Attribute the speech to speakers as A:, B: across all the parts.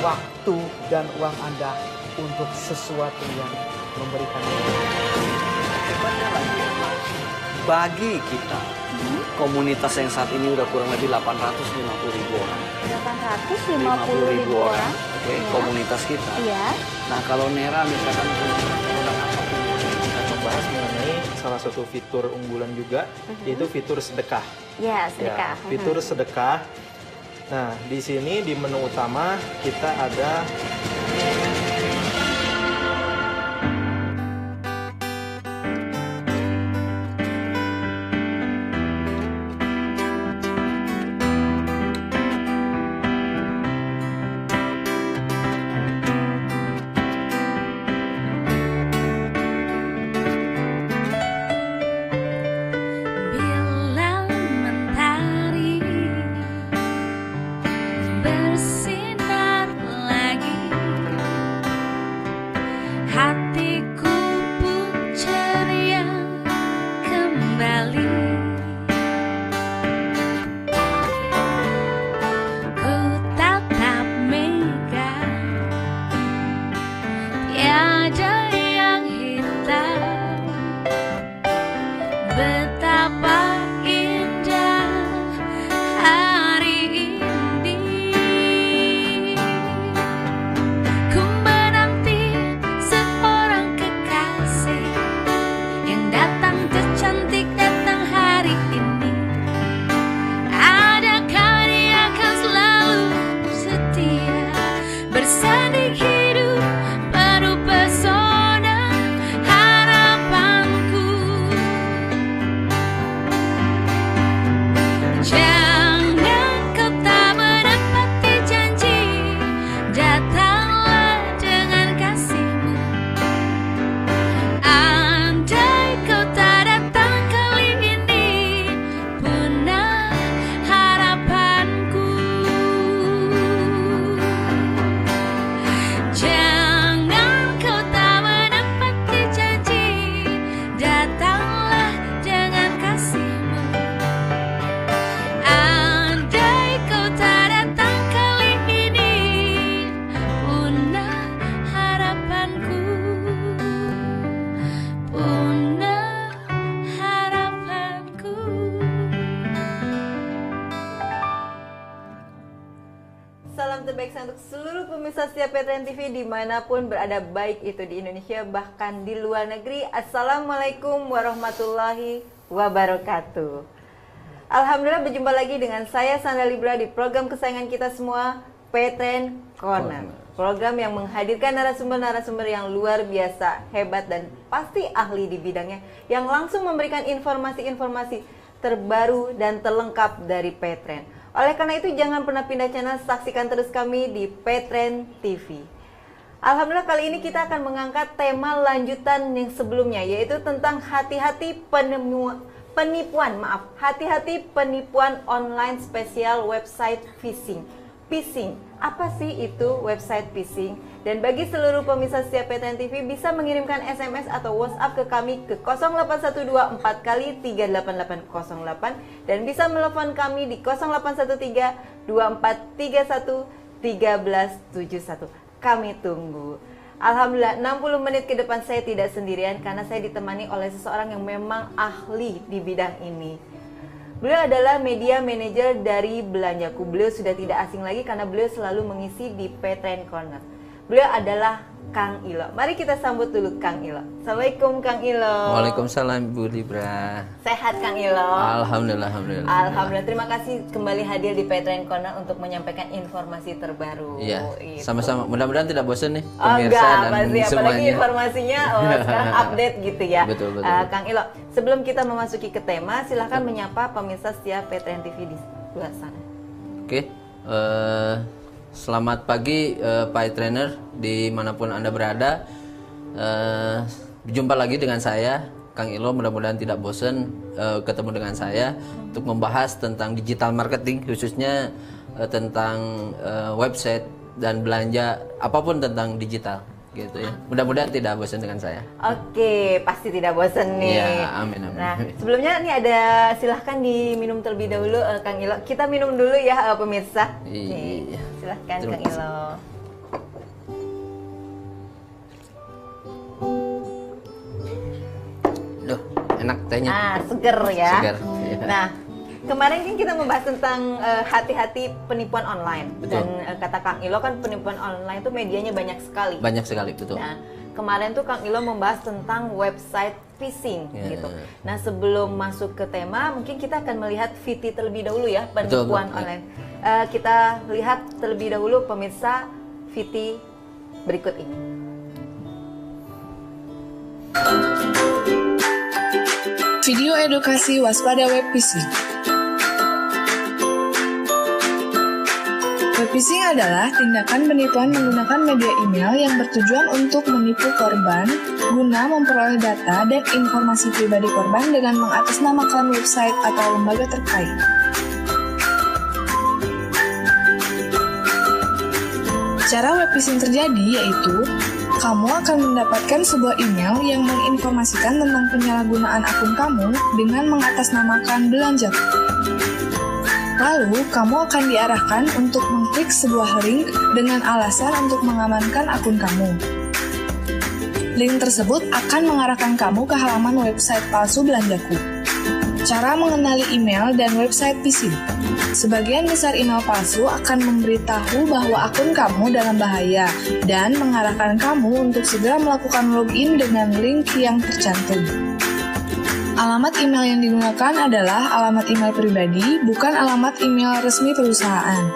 A: waktu dan uang Anda untuk sesuatu yang memberikan
B: Hebatnya lagi, bagi kita, komunitas yang saat ini udah kurang lebih 850.000 orang.
C: 850.000 orang.
B: Oke,
C: Ya.
B: komunitas kita.
C: Iya.
B: Nah, kalau Nera misalkan punya produk apapun,
A: kita membahas mengenai salah satu fitur unggulan juga, yaitu fitur sedekah.
C: Ya, sedekah.
A: Ya, fitur sedekah. Nah, di sini di menu utama kita ada
D: Bila mentari bersinar lagi, hatiku pun ceria kembali. Ku tatap mega, tiada yang hitam. Betapa indah hari ini. Ku menanti seorang kekasih yang datang tercantik datang hari ini. Adakah dia akan selalu setia bersanding hidup penuh pesona harapanku. Jangan kau tak menepati janji, datanglah dengan kasihmu. Andai kau tak datang kali ini, punah harapanku. Jangan kau tak menepati janji, datanglah dengan kasihmu. Andai kau tak datang kali ini, punah harapanku, punah harapanku.
E: Salam terbaik untuk seluruh pemirsa setia PTN TV dimanapun berada, baik itu di Indonesia bahkan di luar negeri. Assalamualaikum warahmatullahi wabarakatuh. Alhamdulillah berjumpa lagi dengan saya Sandra Libra di program kesayangan kita semua, PTN Corner. Program yang menghadirkan narasumber-narasumber yang luar biasa, hebat dan pasti ahli di bidangnya, yang langsung memberikan informasi-informasi terbaru dan terlengkap dari PTN. Oleh karena itu jangan pernah pindah channel, saksikan terus kami di PTN TV. Alhamdulillah kali ini kita akan mengangkat tema lanjutan yang sebelumnya, yaitu tentang hati-hati hati-hati penipuan online spesial website phishing. Phishing, apa sih itu website phishing? Dan bagi seluruh pemirsa setia PTN TV bisa mengirimkan SMS atau WhatsApp ke kami ke 0812 4 kali 38808 dan bisa menelepon kami di 0813 2431 1371. Kami tunggu. Alhamdulillah 60 menit ke depan saya tidak sendirian karena saya ditemani oleh seseorang yang memang ahli di bidang ini. Beliau adalah media manager dari Belanjaku. Beliau sudah tidak asing lagi karena beliau selalu mengisi di PTN Corner. Beliau adalah Kang Ilo. Mari kita sambut dulu Kang Ilo. Assalamualaikum Kang Ilo.
F: Waalaikumsalam Bu Libra.
E: Sehat Kang Ilo?
F: Alhamdulillah, alhamdulillah.
E: Alhamdulillah. Terima kasih kembali hadir di PTN Corner untuk menyampaikan informasi terbaru.
F: Iya,
E: Itu.
F: sama-sama. Mudah-mudahan tidak bosan nih
E: Oh,
F: pemirsa
E: enggak,
F: dan
E: pasti apalagi
F: semuanya.
E: informasinya sekarang update gitu ya.
F: Betul, betul.
E: Kang Ilo, sebelum kita memasuki ke tema, silahkan menyapa pemirsa setia PTN TV di luar sana.
F: Oke, selamat pagi Pak Trainer dimanapun Anda berada. Berjumpa lagi dengan saya Kang Ilo, mudah-mudahan tidak bosan ketemu dengan saya untuk membahas tentang digital marketing, khususnya tentang website dan belanja apapun tentang digital gitu ya. Mudah-mudahan tidak bosan dengan saya.
E: Oke, pasti tidak bosan nih.
F: Iya, amin, amin.
E: Nah, sebelumnya nih ada, silahkan diminum terlebih dahulu Kang Ilo. Kita minum dulu ya pemirsa.
F: Iya.
E: Nih, silahkan
F: Terima
E: Kang
F: kasih.
E: Ilo.
F: tehnya.
E: Seger ya.
F: Seger, iya.
E: Nah, kemarin kan kita membahas tentang hati-hati penipuan online.
F: Betul.
E: Dan kata Kang Ilo kan penipuan online itu medianya banyak sekali.
F: Banyak sekali, betul.
E: Nah, kemarin tuh Kang Ilo membahas tentang website phishing
F: Ya.
E: gitu. Nah, sebelum masuk ke tema, mungkin kita akan melihat VT terlebih dahulu ya,
F: Betul,
E: penipuan
F: betul.
E: online. Kita lihat terlebih dahulu pemirsa VT berikut ini.
G: Video edukasi waspada web phishing. Web phishing adalah tindakan penipuan menggunakan media email yang bertujuan untuk menipu korban guna memperoleh data dan informasi pribadi korban dengan mengatasnamakan website atau lembaga terkait. Cara web phishing terjadi yaitu kamu akan mendapatkan sebuah email yang menginformasikan tentang penyalahgunaan akun kamu dengan mengatasnamakan belanja. Lalu, kamu akan diarahkan untuk mengklik sebuah link dengan alasan untuk mengamankan akun kamu. Link tersebut akan mengarahkan kamu ke halaman website palsu belanjaku. Cara mengenali email dan website phishing. Sebagian besar email palsu akan memberitahu bahwa akun kamu dalam bahaya dan mengarahkan kamu untuk segera melakukan login dengan link yang tercantum. Alamat email yang digunakan adalah alamat email pribadi, bukan alamat email resmi perusahaan.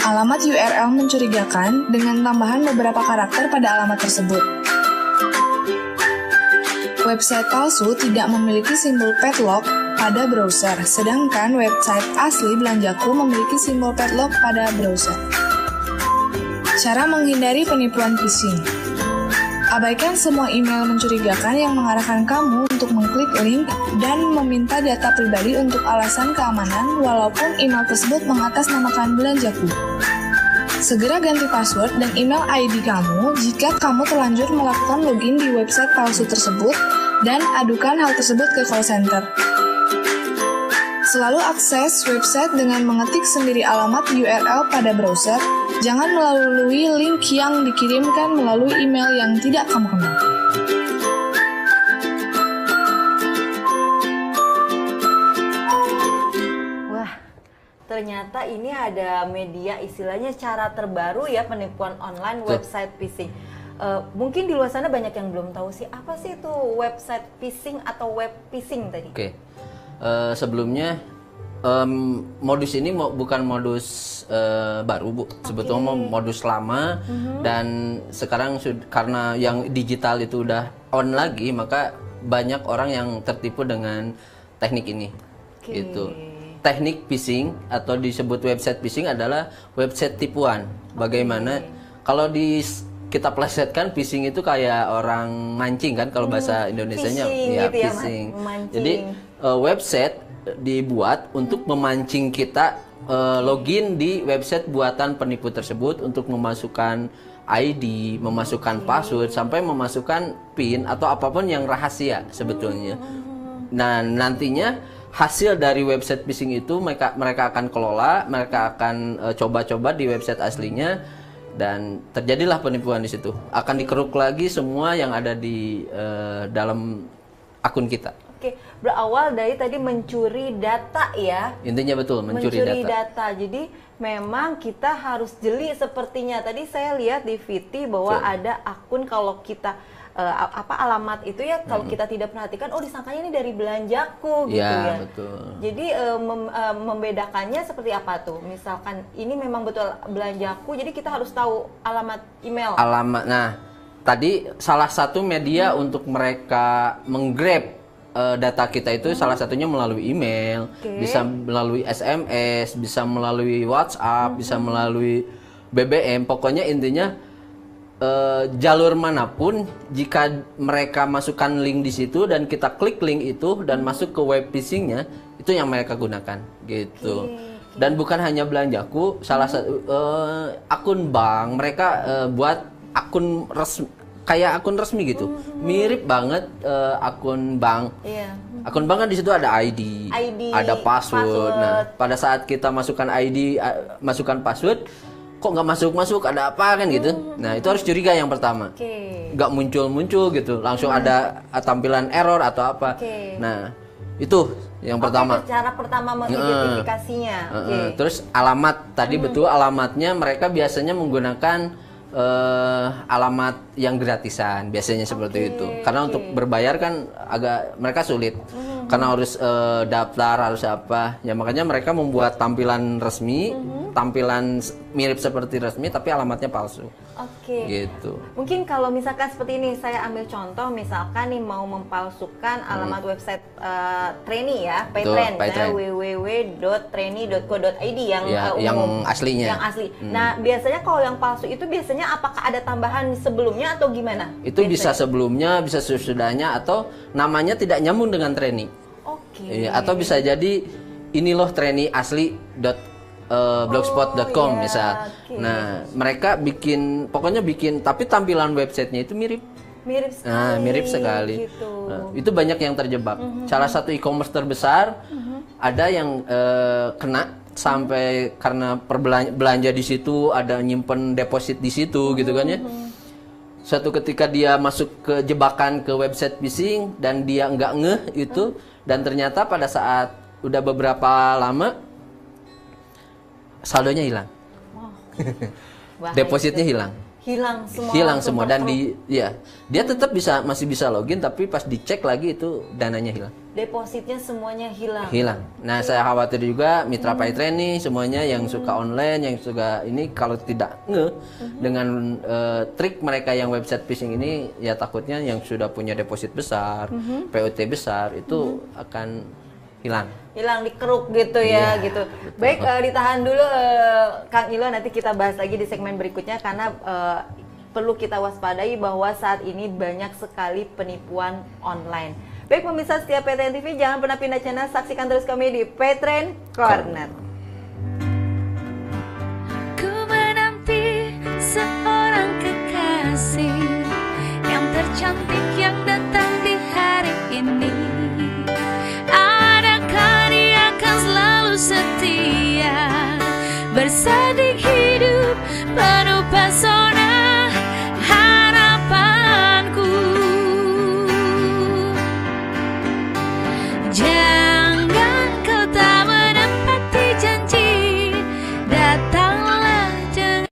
G: Alamat URL mencurigakan dengan tambahan beberapa karakter pada alamat tersebut. Website palsu tidak memiliki simbol padlock pada browser, sedangkan website asli belanjaku memiliki simbol padlock pada browser. Cara menghindari penipuan phishing. Abaikan semua email mencurigakan yang mengarahkan kamu untuk mengklik link dan meminta data pribadi untuk alasan keamanan walaupun email tersebut mengatasnamakan belanjaku. Segera ganti password dan email ID kamu jika kamu terlanjur melakukan login di website palsu tersebut dan adukan hal tersebut ke call center. Selalu akses website dengan mengetik sendiri alamat URL pada browser, jangan melalui link yang dikirimkan melalui email yang tidak kamu kenal.
E: Wah, ternyata ini ada media istilahnya cara terbaru ya penipuan online website phishing. Mungkin di luar sana banyak yang belum tahu sih apa sih itu website phishing atau web phishing tadi.
F: Oke. Sebelumnya modus ini bukan modus baru, Bu. Sebetulnya modus lama dan sekarang karena yang digital itu udah on lagi, maka banyak orang yang tertipu dengan teknik ini. Gitu. Teknik phishing atau disebut website phishing adalah website tipuan. Bagaimana kalau kita plesetkan, phishing itu kayak orang mancing kan kalau bahasa Indonesianya, ya
E: gitu ya,
F: phishing.
E: mancing.
F: Jadi website dibuat untuk memancing kita login di website buatan penipu tersebut untuk memasukkan ID, memasukkan password sampai memasukkan PIN atau apapun yang rahasia sebetulnya. Nah, nantinya hasil dari website phishing itu mereka akan kelola, mereka akan coba-coba di website aslinya. Dan terjadilah penipuan di situ. Akan dikeruk lagi semua yang ada di dalam akun kita.
E: Oke, berawal dari tadi mencuri data ya.
F: Intinya betul, mencuri data.
E: Jadi memang kita harus jeli sepertinya. Tadi saya lihat di VT bahwa
F: Betul.
E: ada akun kalau kita alamat itu ya kalau kita tidak perhatikan, oh disangkanya ini dari belanjaku gitu ya.
F: Betul.
E: Jadi membedakannya seperti apa tuh? Misalkan ini memang betul belanjaku, jadi kita harus tahu alamat email.
F: Alamat. Nah, tadi salah satu media untuk mereka menggrab data kita itu salah satunya melalui email, bisa melalui SMS, bisa melalui WhatsApp, bisa melalui BBM. Pokoknya intinya jalur manapun, jika mereka masukkan link di situ dan kita klik link itu dan masuk ke web phishingnya, itu yang mereka gunakan gitu. Dan bukan hanya belanjaku, salah satu akun bank mereka buat akun resmi, kayak akun resmi gitu, mirip banget akun bank. Akun bank kan di situ ada ID, ada password. Nah, pada saat kita masukkan ID, masukkan password, kok nggak masuk, ada apa kan gitu. Nah itu harus curiga yang pertama.
E: Oke.
F: Nggak muncul gitu, langsung ada tampilan error atau apa.
E: Oke.
F: Nah itu yang pertama.
E: Oke, itu cara pertama mengidentifikasinya. Oke.
F: Terus alamat tadi betul alamatnya mereka biasanya menggunakan alamat yang gratisan biasanya seperti itu. Karena untuk berbayar kan agak mereka sulit. Karena harus daftar harus apa. Ya makanya mereka membuat tampilan resmi, tampilan mirip seperti resmi tapi alamatnya palsu.
E: Oke.
F: Gitu.
E: Mungkin kalau misalkan seperti ini, saya ambil contoh misalkan nih mau mempalsukan alamat website trainee ya,
F: Betul,
E: Paytrend,
F: Paytrend.
E: www.trainee.co.id yang
F: Ya, yang
E: umum,
F: aslinya.
E: Yang asli. Nah, biasanya kalau yang palsu itu biasanya apakah ada tambahan sebelumnya atau gimana?
F: Itu bisa
E: Biasanya.
F: sebelumnya, bisa sesudahnya atau namanya tidak nyambung dengan trainee.
E: Oke.
F: Iya, atau bisa jadi ini loh trainee asli blogspot.com
E: iya,
F: misal.
E: oke.
F: Nah, mereka bikin tapi tampilan websitenya itu mirip.
E: Mirip sekali.
F: Nah, mirip sekali.
E: Gitu.
F: Nah, itu banyak yang terjebak. Salah satu e-commerce terbesar ada yang kena sampai karena belanja di situ, ada nyimpen deposit di situ gitu kan ya. Suatu ketika dia masuk ke jebakan ke website phishing dan dia nggak ngeh itu, dan ternyata pada saat udah beberapa lama saldonya hilang.
E: Bahaya
F: Depositnya
E: itu.
F: hilang.
E: Hilang semua.
F: Semua dan dia tetap masih bisa login tapi pas dicek lagi itu dananya hilang.
E: Depositnya semuanya hilang.
F: Hilang. Nah, saya khawatir juga mitra Paytrend nih semuanya yang suka online, yang suka ini kalau tidak dengan trik mereka yang website phishing ini, ya takutnya yang sudah punya deposit besar, POT besar itu akan hilang.
E: Dikeruk gitu ya gitu. Baik, ditahan dulu Kang Ilo, nanti kita bahas lagi di segmen berikutnya karena perlu kita waspadai bahwa saat ini banyak sekali penipuan online. Baik pemirsa setia PTN TV, jangan pernah pindah channel, saksikan terus kami di Paytrend Corner.
D: Ku menanti seorang kekasih yang tercantik yang datang di hari ini. Adakah dia akan selalu setia bersanding hidup penuh pesona harapanku. Jangan kau tak menepati janji, datanglah jangan.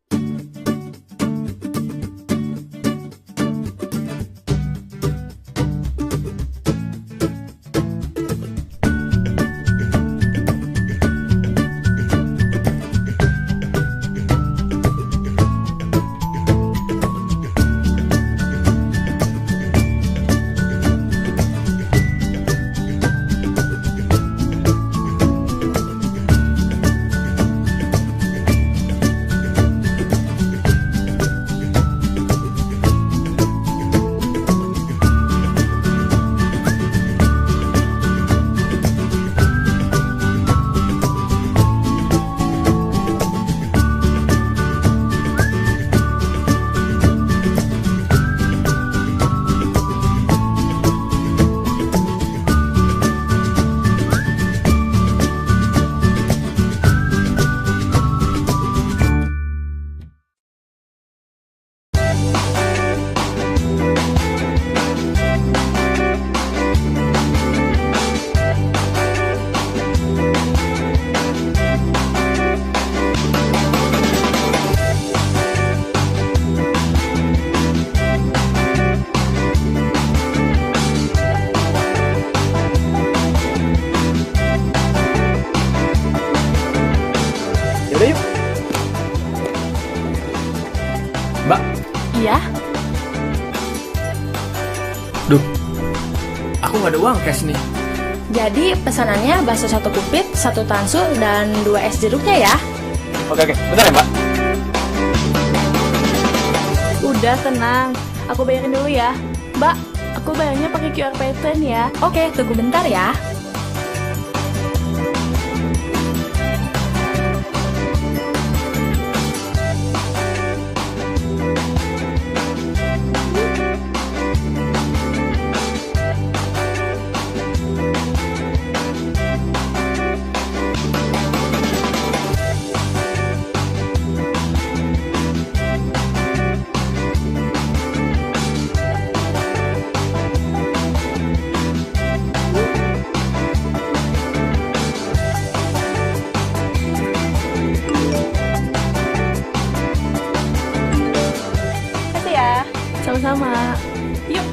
A: Yaudah yuk. Mbak,
H: Iya,
A: duh, aku nggak ada uang cash nih.
H: jadi pesanannya bakso 1 kupit, 1 tansu, dan 2 es jeruknya ya.
A: Oke, bentar ya Mbak.
H: Udah tenang, aku bayarin dulu ya. Mbak, aku bayarnya pakai QR Paytrend ya. Oke, tunggu bentar ya. Sama-sama. Yuk.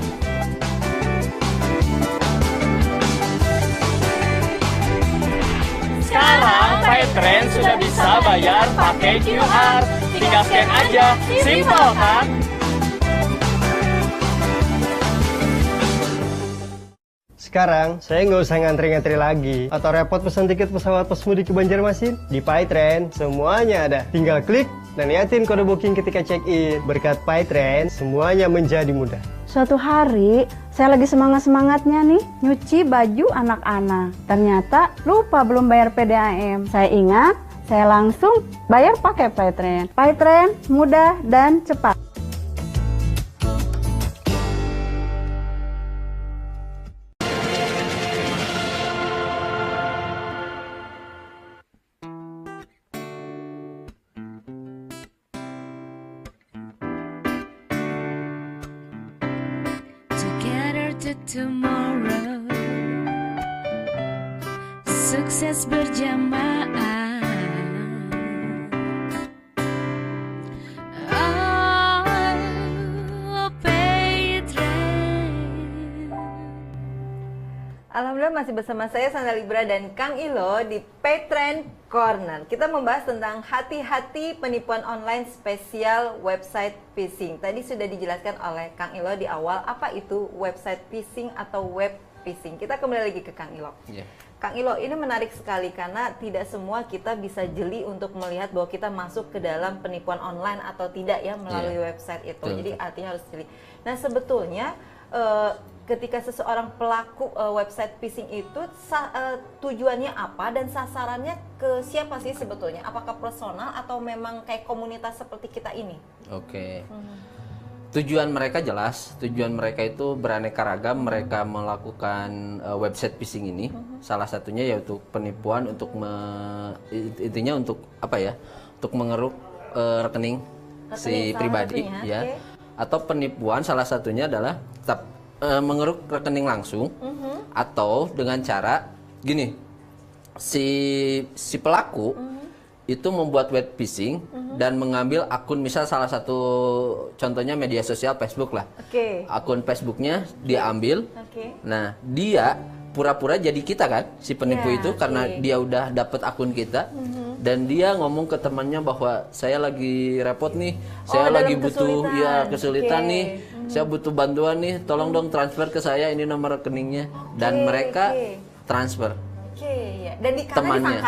I: Sekarang PayTrend sudah bisa bayar pakai QR. Tinggal scan aja, simple kan?
J: Sekarang, saya nggak usah ngantri-ngantri lagi atau repot pesan tiket pesawat pas mudik ke Banjarmasin. Di PayTrend, semuanya ada. Tinggal klik dan liatin kode booking ketika check-in. Berkat PayTrend, semuanya menjadi mudah.
K: Suatu hari, saya lagi semangat-semangatnya nih, nyuci baju anak-anak. Ternyata lupa belum bayar PDAM. Saya ingat, saya langsung bayar pakai PayTrend. PayTrend mudah dan cepat.
D: Together to tomorrow, sukses berjamaah. Oh, PayTrend.
E: Alhamdulillah masih bersama saya Sandra Libra dan Kang Ilo di PayTrend Corner. Kita membahas tentang hati-hati penipuan online spesial website phishing. Tadi sudah dijelaskan oleh Kang Ilo di awal apa itu website phishing atau web phishing. Kita kembali lagi ke Kang Ilo.
F: Yeah.
E: Kang Ilo, ini menarik sekali karena tidak semua kita bisa jeli untuk melihat bahwa kita masuk ke dalam penipuan online atau tidak ya melalui website itu.
F: Betul.
E: Jadi artinya harus jeli. Nah sebetulnya ketika seseorang pelaku website phishing itu tujuannya apa dan sasarannya ke siapa sih sebetulnya? Apakah personal atau memang kayak komunitas seperti kita ini?
F: Oke. Tujuan mereka jelas. Tujuan mereka itu beraneka ragam. Mereka melakukan website phishing ini. Salah satunya yaitu penipuan untuk intinya untuk apa ya? Untuk mengeruk rekening si pribadi, ya. Okay. Atau penipuan salah satunya adalah mengeruk rekening langsung atau dengan cara gini, si pelaku itu membuat web phishing dan mengambil akun, misal salah satu contohnya media sosial Facebook lah. Akun Facebooknya diambil. Nah, dia pura-pura jadi kita kan, si penipu itu karena dia udah dapet akun kita dan dia ngomong ke temannya bahwa saya lagi repot nih, saya lagi butuh kesulitan nih, saya butuh bantuan nih, tolong dong transfer ke saya ini nomor rekeningnya dan mereka transfer.
E: Dan
F: temannya,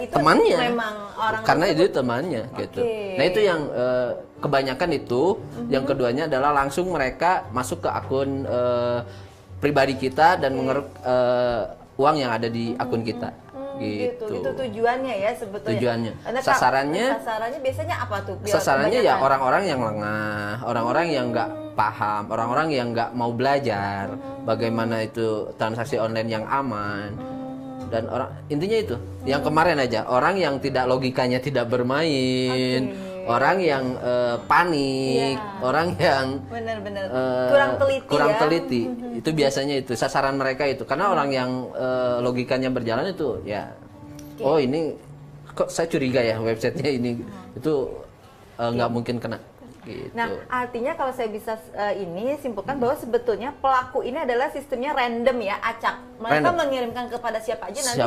E: itu
F: temannya
E: memang orang
F: karena itu temannya gitu. Nah itu yang kebanyakan itu. Yang keduanya adalah langsung mereka masuk ke akun pribadi kita dan mengeruk uang yang ada di akun kita. Gitu.
E: Itu tujuannya ya sebetulnya.
F: Tujuannya.
E: Sasarannya biasanya apa tuh?
F: Sasarannya ya orang-orang yang lengah, orang-orang yang nggak paham, orang-orang yang nggak mau belajar bagaimana itu transaksi online yang aman. Dan orang intinya itu, yang kemarin aja orang yang tidak logikanya tidak bermain, orang yang panik, orang yang kurang teliti, itu biasanya itu sasaran mereka itu. Karena orang yang logikanya berjalan itu ya, oh ini kok saya curiga ya websitenya ini, itu nggak mungkin kena. Gitu.
E: Nah, artinya kalau saya bisa simpulkan bahwa sebetulnya pelaku ini adalah sistemnya random ya, acak. Mereka mengirimkan kepada siapa aja, nanti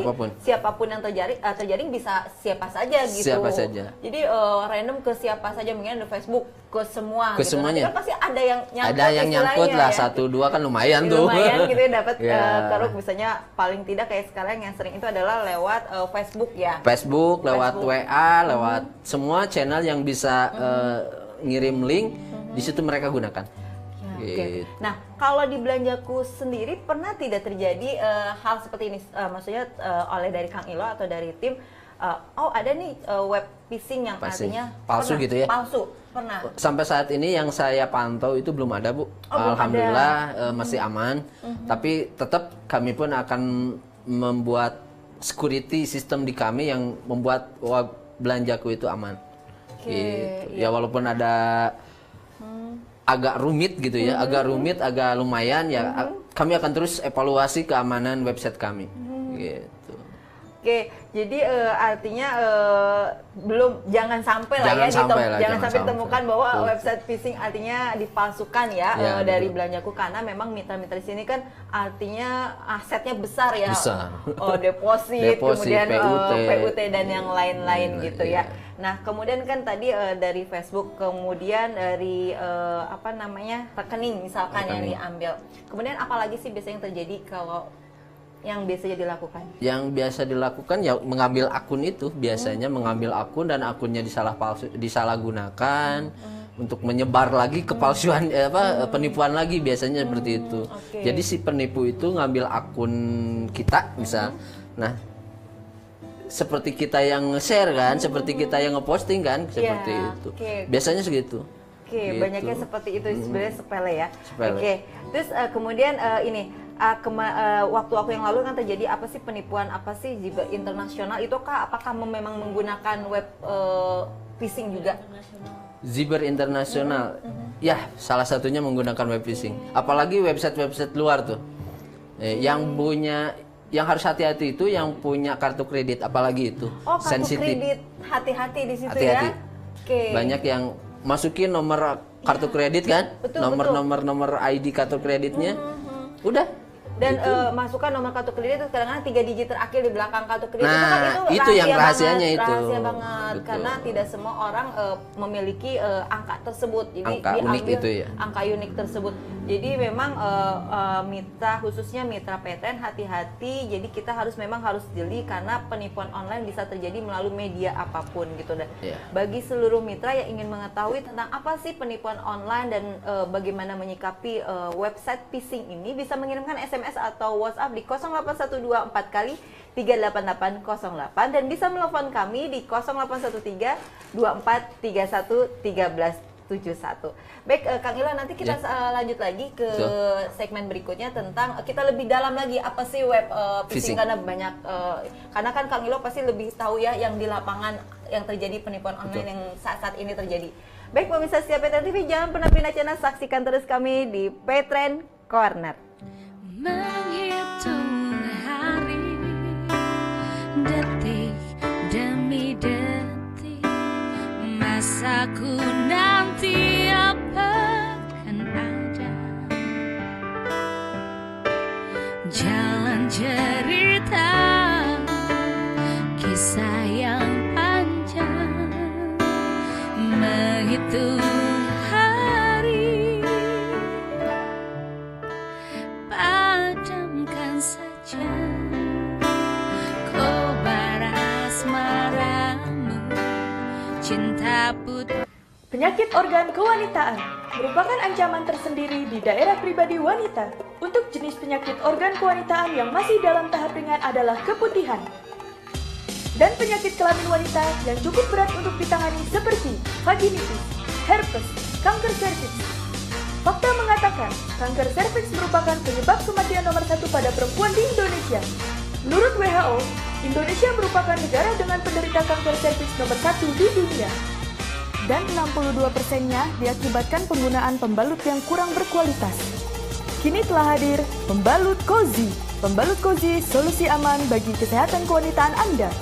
E: siapapun yang terjaring bisa siapa saja gitu.
F: Siapa saja.
E: Jadi random ke siapa saja, mungkin ada Facebook ke semua.
F: Ke gitu. Semuanya.
E: Kan pasti ada yang nyangkut.
F: Ada yang nyangkut lah, ya? 1-2 kan lumayan tuh.
E: Lumayan gitu ya dapat keruk, misalnya paling tidak kayak sekarang yang sering itu adalah lewat Facebook ya.
F: Facebook, lewat WA, lewat semua channel yang bisa ngirim link, di situ mereka gunakan. Gitu.
E: Nah, kalau di Belanjaku sendiri pernah tidak terjadi hal seperti ini? Maksudnya oleh dari Kang Ilo atau dari tim, ada nih web phishing yang artinya
F: palsu gitu ya?
E: Palsu, pernah.
F: Sampai saat ini yang saya pantau itu belum ada, Bu. Alhamdulillah masih aman. Tapi tetap kami pun akan membuat security sistem di kami yang membuat Belanjaku itu aman. Gitu. Ya walaupun ada agak rumit gitu ya, agak lumayan ya. Kami akan terus evaluasi keamanan website kami. Gitu.
E: Oke, jadi artinya jangan sampai
F: Jangan sampai
E: ditemukan bahwa
F: Betul.
E: website phishing artinya dipalsukan ya,
F: Ya,
E: dari
F: betul.
E: Belanjaku, karena memang mitra-mitra di sini kan artinya asetnya besar ya.
F: Besar.
E: Deposit, kemudian PUT dan yang lain-lain gitu ya.
F: iya.
E: Nah, kemudian kan tadi dari Facebook, kemudian dari rekening misalkan yang diambil. Kemudian apalagi sih biasanya yang terjadi kalau yang biasanya dilakukan?
F: Yang biasa dilakukan ya mengambil akun itu, biasanya mengambil akun dan akunnya disalahgunakan untuk menyebar lagi kepalsuan penipuan lagi, biasanya seperti itu. Jadi si penipu itu ngambil akun kita misal. Nah, seperti kita yang nge-share kan, seperti kita yang nge-posting kan, seperti itu. Biasanya segitu. Gitu.
E: Banyaknya seperti itu, sebenarnya sepele ya.
F: Sepele.
E: Terus kemudian waktu yang lalu kan terjadi apa sih penipuan Ziber internasional itu apakah memang menggunakan web phishing juga?
F: Ziber internasional, ya salah satunya menggunakan web phishing. Apalagi website luar tuh, yang harus hati-hati itu yang punya kartu kredit, apalagi itu sensitif.
E: Kredit, hati-hati di situ
F: hati-hati.
E: ya.
F: Banyak yang masukin nomor kartu kredit kan, nomor ID kartu kreditnya, udah.
E: Dan masukkan nomor kartu kredit itu kadang-kadang 3 digit terakhir di belakang kartu kredit.
F: Nah, itu yang rahasianya itu.
E: Rahasia banget.
F: Betul.
E: Karena tidak semua orang memiliki angka tersebut. Jadi
F: angka unik itu ya.
E: Angka unik tersebut. Jadi memang khususnya mitra PTN hati-hati. Jadi kita harus jeli karena penipuan online bisa terjadi melalui media apapun gitu. Dan bagi seluruh mitra yang ingin mengetahui tentang apa sih penipuan online dan bagaimana menyikapi website phishing ini, bisa mengirimkan SMS atau WhatsApp di 08124 kali 38808 dan bisa menelepon kami di 0813 24 31 1371. Baik, Kang Ilo, nanti kita lanjut lagi ke segmen berikutnya tentang kita lebih dalam lagi apa sih web phishing, karena banyak karena kan Kang Ilo pasti lebih tahu ya yang di lapangan yang terjadi penipuan online yang saat ini terjadi. Baik, pemirsa setia PTN TV, jangan pernah pindah channel, saksikan terus kami di PTN Corner.
D: Menghitung hari, detik demi detik, masaku nanti akan ada. Jalan cerita, kisah yang panjang, menghitung padamkan saja kobar asmaramu, cinta putih.
H: Penyakit organ kewanitaan merupakan ancaman tersendiri di daerah pribadi wanita. Untuk jenis penyakit organ kewanitaan yang masih dalam tahap ringan adalah keputihan. Dan penyakit kelamin wanita yang cukup berat untuk ditangani seperti vaginitis, herpes, kanker serviks. Fakta mengatakan, kanker serviks merupakan penyebab kematian nomor 1 pada perempuan di Indonesia. Menurut WHO, Indonesia merupakan negara dengan penderita kanker serviks nomor 1 di dunia. Dan 62%-nya diakibatkan penggunaan pembalut yang kurang berkualitas. Kini telah hadir Pembalut Cozy. Pembalut Cozy, solusi aman bagi kesehatan kewanitaan Anda.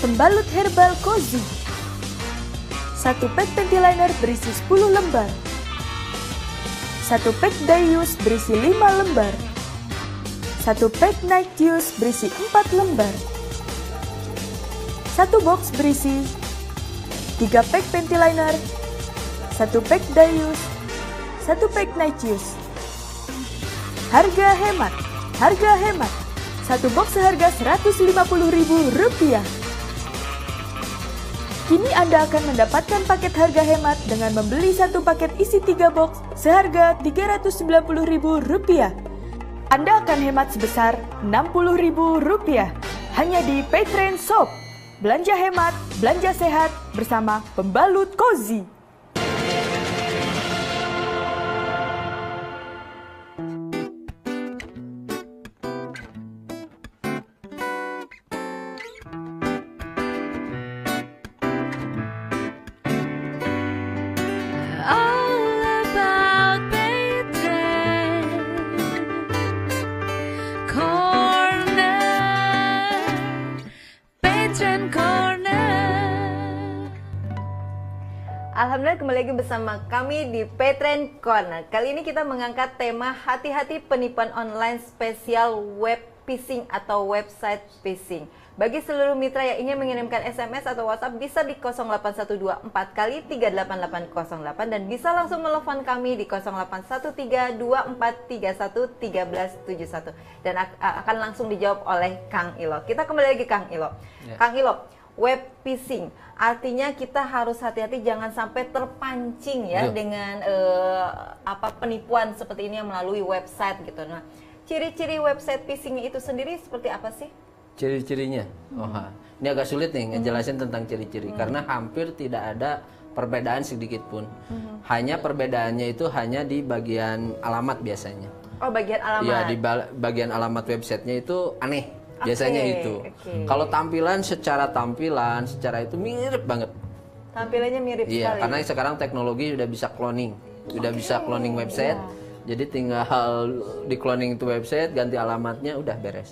H: Pembalut herbal Cozy. 1 pack Pentiliner berisi 10 lembar. 1 pack Dayus berisi 5 lembar. 1 pack Night Juice berisi 4 lembar. 1 box berisi 3 pack Pentiliner, 1 pack Dayus, 1 pack Night Juice. Harga hemat. 1 box seharga Rp150.000. Kini Anda akan mendapatkan paket harga hemat dengan membeli 1 paket isi 3 box seharga Rp390.000. Anda akan hemat sebesar Rp60.000 hanya di Paytrend Shop. Belanja hemat, belanja sehat bersama Pembalut Cozy.
E: Alhamdulillah kembali lagi bersama kami di Paytrend Corner. Kali ini kita mengangkat tema hati-hati penipuan online spesial web phishing atau website phishing. Bagi seluruh mitra yang ingin mengirimkan SMS atau WhatsApp bisa di 08124 kali 38808 dan bisa langsung menelepon kami di 081324311371 dan akan langsung dijawab oleh Kang Ilo. Kita kembali lagi Kang Ilo. Ya. Kang Ilo, web phishing artinya kita harus hati-hati jangan sampai terpancing ya dengan penipuan seperti ini yang melalui website gitu. Nah, ciri-ciri website phishing itu sendiri seperti apa sih?
F: Ciri-cirinya? Ini agak sulit nih ngejelasin tentang ciri-ciri karena hampir tidak ada perbedaan sedikit pun. Hanya perbedaannya itu hanya di bagian alamat biasanya.
E: Oh, bagian alamat.
F: Iya, di bagian alamat websitenya itu aneh. Biasanya itu. Kalau tampilan secara itu mirip banget.
E: Tampilannya mirip sekali.
F: Iya, karena sekarang teknologi sudah bisa cloning. Sudah bisa cloning website. Jadi tinggal di cloning itu website, ganti alamatnya udah beres.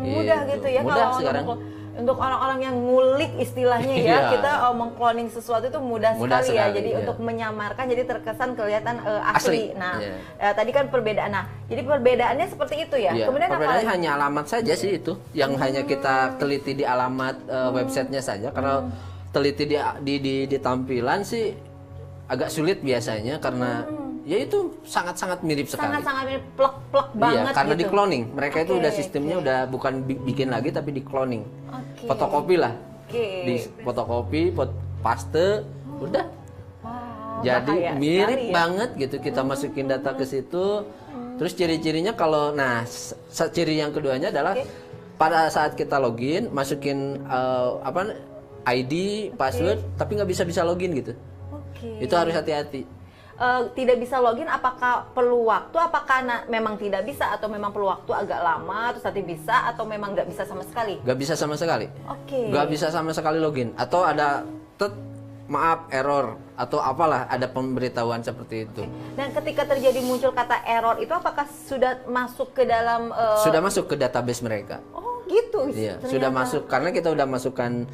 E: Mudah gitu ya
F: mudah
E: kalau
F: sekarang.
E: Untuk orang-orang yang ngulik istilahnya ya, kita mengcloning sesuatu itu mudah sekali ya. Jadi untuk menyamarkan jadi terkesan kelihatan asli. Nah, tadi kan perbedaan. Nah, jadi perbedaannya seperti itu ya. Kemudian
F: perbedaannya hanya alamat saja sih itu. Yang hanya kita teliti di alamat websitenya saja. Kalau teliti di tampilan sih agak sulit biasanya karena ya itu sangat-sangat mirip sekali.
E: Sangat-sangat mirip, plek-plek banget
F: karena
E: gitu.
F: di cloning. Mereka itu udah sistemnya udah bukan bikin lagi tapi di cloning. Fotokopi lah. Di fotokopi, paste, udah. Jadi mirip banget gitu kita masukin data ke situ. Terus ciri-cirinya kalau ciri yang keduanya adalah pada saat kita login masukin ID, password tapi nggak bisa login gitu. Itu harus hati-hati.
E: Tidak bisa login, apakah perlu waktu, apakah memang tidak bisa atau memang perlu waktu agak lama terus nanti bisa atau memang nggak bisa sama sekali?
F: Nggak bisa sama sekali. Nggak bisa sama sekali login atau ada maaf error atau apalah ada pemberitahuan seperti itu.
E: Dan ketika terjadi muncul kata error itu apakah sudah masuk ke dalam
F: sudah masuk ke database mereka?
E: Oh gitu.
F: Iya, sudah masuk karena kita sudah masukkan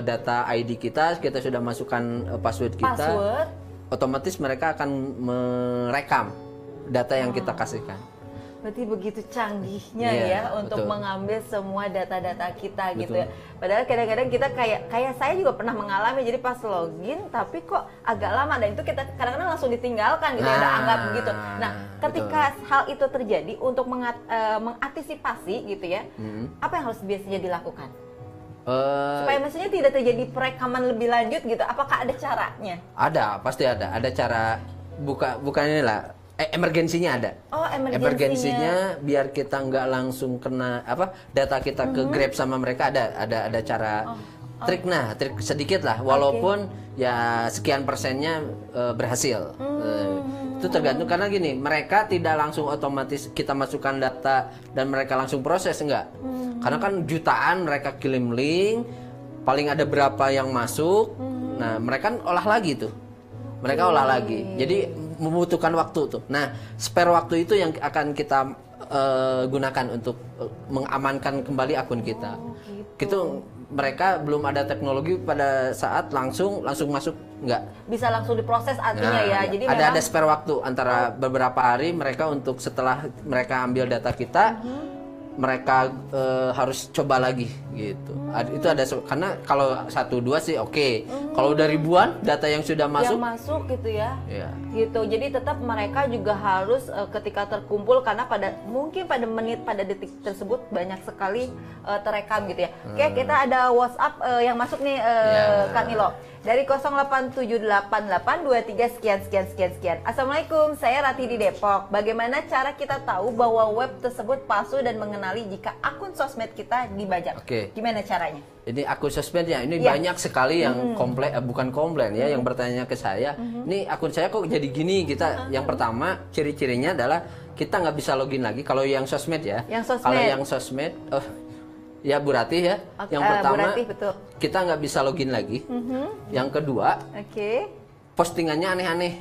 F: data ID kita sudah masukkan password kita. Otomatis mereka akan merekam data yang kita kasihkan.
E: Berarti begitu canggihnya ya untuk mengambil semua data-data kita gitu ya. Padahal kadang-kadang kita kayak saya juga pernah mengalami, jadi pas login tapi kok agak lama dan itu kita kadang-kadang langsung ditinggalkan gitu ya, udah anggap begitu. Nah, ketika hal itu terjadi untuk mengantisipasi gitu ya, apa yang harus biasanya dilakukan? Supaya maksudnya tidak terjadi perekaman lebih lanjut gitu, apakah ada caranya?
F: Ada, pasti ada. Ada cara bukan inilah. Emergensinya ada.
E: Oh,
F: emergensinya biar kita nggak langsung kena data kita ke grab sama mereka ada cara trik sedikit lah walaupun ya sekian persennya berhasil. Itu tergantung karena gini, mereka tidak langsung otomatis kita masukkan data dan mereka langsung proses enggak. Karena kan jutaan mereka kirim link, paling ada berapa yang masuk. Nah, mereka kan olah lagi tuh. Mereka olah lagi. Jadi membutuhkan waktu tuh. Nah, spare waktu itu yang akan kita gunakan untuk mengamankan kembali akun kita. Gitu. Mereka belum ada teknologi pada saat langsung masuk, nggak
E: Bisa langsung diproses artinya ya. Jadi
F: ada
E: memang
F: spare waktu antara beberapa hari mereka untuk setelah mereka ambil data kita, mereka harus coba lagi gitu. Itu ada karena kalau 1-2 sih oke. Kalau udah ribuan data yang sudah masuk,
E: gitu ya.
F: Iya.
E: Gitu. Jadi tetap mereka juga harus ketika terkumpul karena mungkin pada menit pada detik tersebut banyak sekali terekam gitu ya. Oke, kita ada WhatsApp yang masuk nih Kang Ilo. Dari 08788823 sekian. Assalamualaikum, saya Rati di Depok. Bagaimana cara kita tahu bahwa web tersebut palsu dan mengenali jika akun sosmed kita dibajak?
F: Oke.
E: Gimana caranya?
F: Ini akun sosmednya ini banyak sekali yang bukan komplain ya, yang bertanya ke saya. Ini akun saya kok jadi gini? Yang pertama ciri-cirinya adalah kita nggak bisa login lagi. Kalau yang sosmed ya. Kalau yang sosmed, ya Bu Rati ya. Yang pertama
E: betul.
F: Kita nggak bisa login lagi. Yang kedua, postingannya aneh-aneh.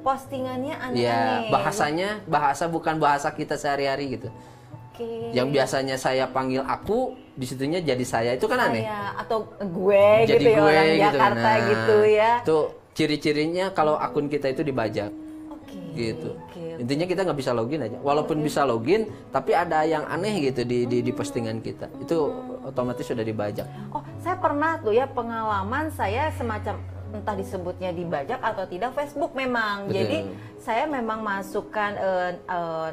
E: Postingannya
F: Ya,
E: aneh-aneh.
F: bahasa bukan bahasa kita sehari-hari gitu. Yang biasanya saya panggil aku, disitunya jadi saya, itu kan aneh.
E: Atau gue
F: jadi
E: gitu ya,
F: gue,
E: orang
F: gitu.
E: Jakarta gitu ya.
F: Itu ciri-cirinya kalau akun kita itu dibajak. Gitu. Intinya kita nggak bisa login aja. Walaupun bisa login, tapi ada yang aneh gitu di postingan kita. Itu otomatis sudah dibajak.
E: Oh, saya pernah tuh ya pengalaman saya semacam entah disebutnya dibajak atau tidak Facebook memang.
F: Betul.
E: Jadi saya memang masukkan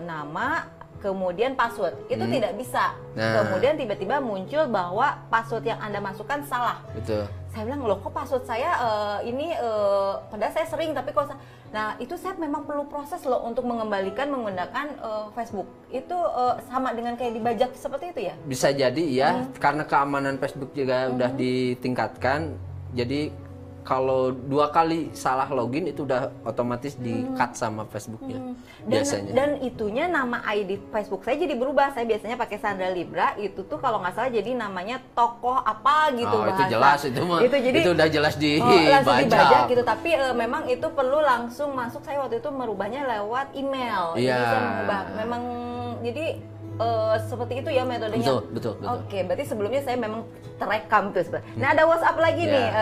E: nama kemudian password itu tidak bisa. Kemudian tiba-tiba muncul bahwa password yang Anda masukkan salah.
F: Betul.
E: Saya bilang, loh kok password saya ini padahal saya sering tapi kok nah itu saya memang perlu proses loh untuk mengembalikan menggunakan Facebook. Itu sama dengan kayak dibajak seperti itu ya?
F: Bisa jadi ya, karena keamanan Facebook juga udah ditingkatkan. Jadi kalau 2 kali salah login itu udah otomatis di-cut sama Facebooknya biasanya.
E: Dan itunya nama ID Facebook saya jadi berubah. Saya biasanya pakai Sandra Libra, itu tuh kalau nggak salah jadi namanya tokoh apa gitu bahasa.
F: Itu jelas itu mah. Itu udah jelas
E: langsung dibajak gitu. Tapi memang itu perlu langsung masuk. Saya waktu itu merubahnya lewat email.
F: Iya.
E: Jadi saya mengubah. Memang jadi seperti itu ya metodenya.
F: Betul.
E: Oke, berarti sebelumnya saya memang terekam tuh. Nah, ada WhatsApp lagi nih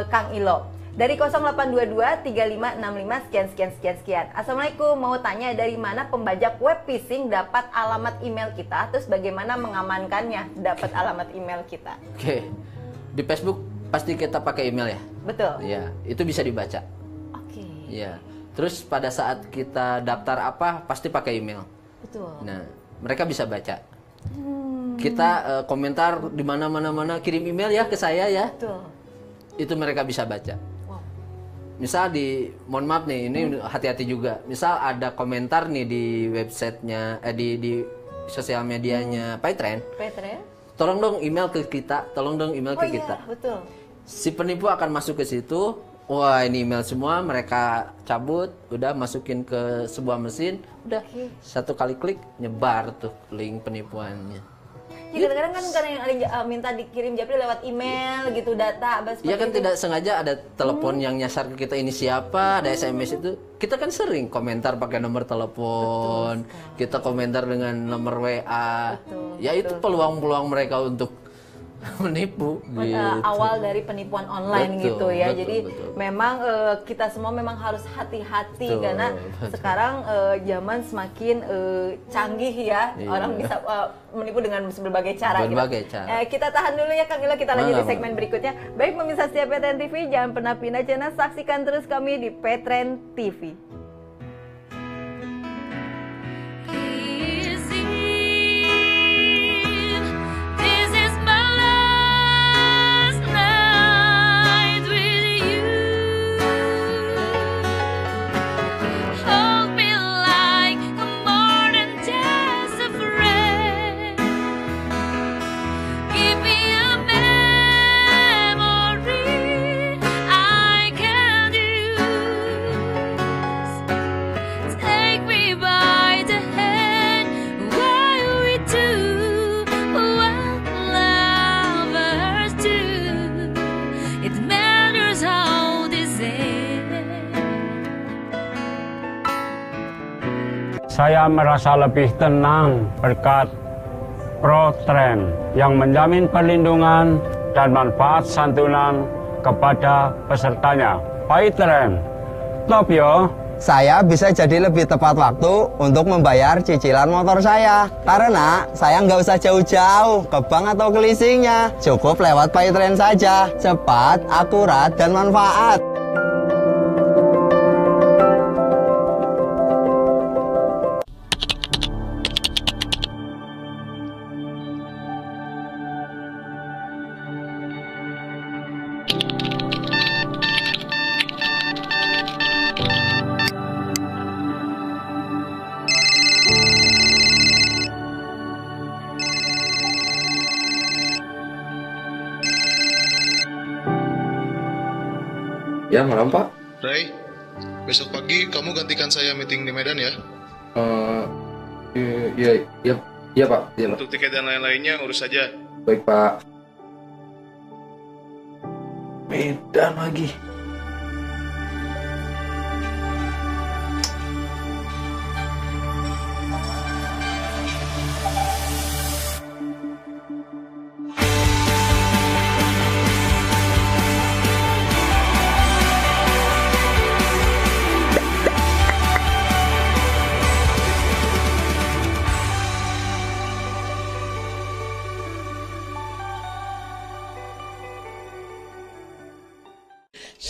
E: Kang Ilo. Dari 0822 3565 sekian. Assalamualaikum, mau tanya dari mana pembajak web phishing dapat alamat email kita, terus bagaimana mengamankannya dapat alamat email kita?
F: Oke. Di Facebook pasti kita pakai email ya?
E: Betul.
F: Iya, itu bisa dibaca.
E: Oke.
F: Iya. Terus pada saat kita daftar apa pasti pakai email.
E: Betul.
F: Nah, mereka bisa baca. Kita komentar di mana kirim email ya ke saya ya.
E: Betul.
F: Itu mereka bisa baca. Wow. Misal mohon maaf nih, ini hati-hati juga. Misal ada komentar nih di websitenya, di sosial medianya PayTrend. Tolong dong email ke kita, kita.
E: Betul.
F: Si penipu akan masuk ke situ. Wah, ini email semua, mereka cabut, udah masukin ke sebuah mesin, udah satu kali klik nyebar tuh link penipuannya.
E: Ya, kadang-kadang kan karena yang ada minta dikirim japri lewat email gitu data.
F: Iya kan tidak sengaja ada telepon yang nyasar ke kita, ini siapa, ada SMS itu. Kita kan sering komentar pakai nomor telepon, kita komentar dengan nomor WA. Ya itu peluang-peluang mereka untuk menipu gitu.
E: Awal dari penipuan online gitu ya. Jadi memang kita semua memang harus hati-hati karena sekarang zaman semakin canggih ya. Orang bisa menipu dengan berbagai cara. Kita tahan dulu ya Kang Ilo, kita lanjut di segmen berikutnya. Baik pemirsa setia PTN TV, jangan pernah pindah channel, saksikan terus kami di PTN TV.
L: saya merasa lebih tenang berkat ProTrend yang menjamin perlindungan dan manfaat santunan kepada pesertanya. PayTrend, top yo!
M: Saya bisa jadi lebih tepat waktu untuk membayar cicilan motor saya. Karena saya nggak usah jauh-jauh ke bank atau ke leasingnya. Cukup lewat PayTrend saja. Cepat, akurat, dan manfaat.
N: Ya, malam Pak.
O: Ray, besok pagi kamu gantikan saya meeting di Medan ya.
N: Iya Pak. Iya, Pak.
O: Untuk tiket dan lain-lainnya urus saja.
N: Baik Pak. Medan lagi.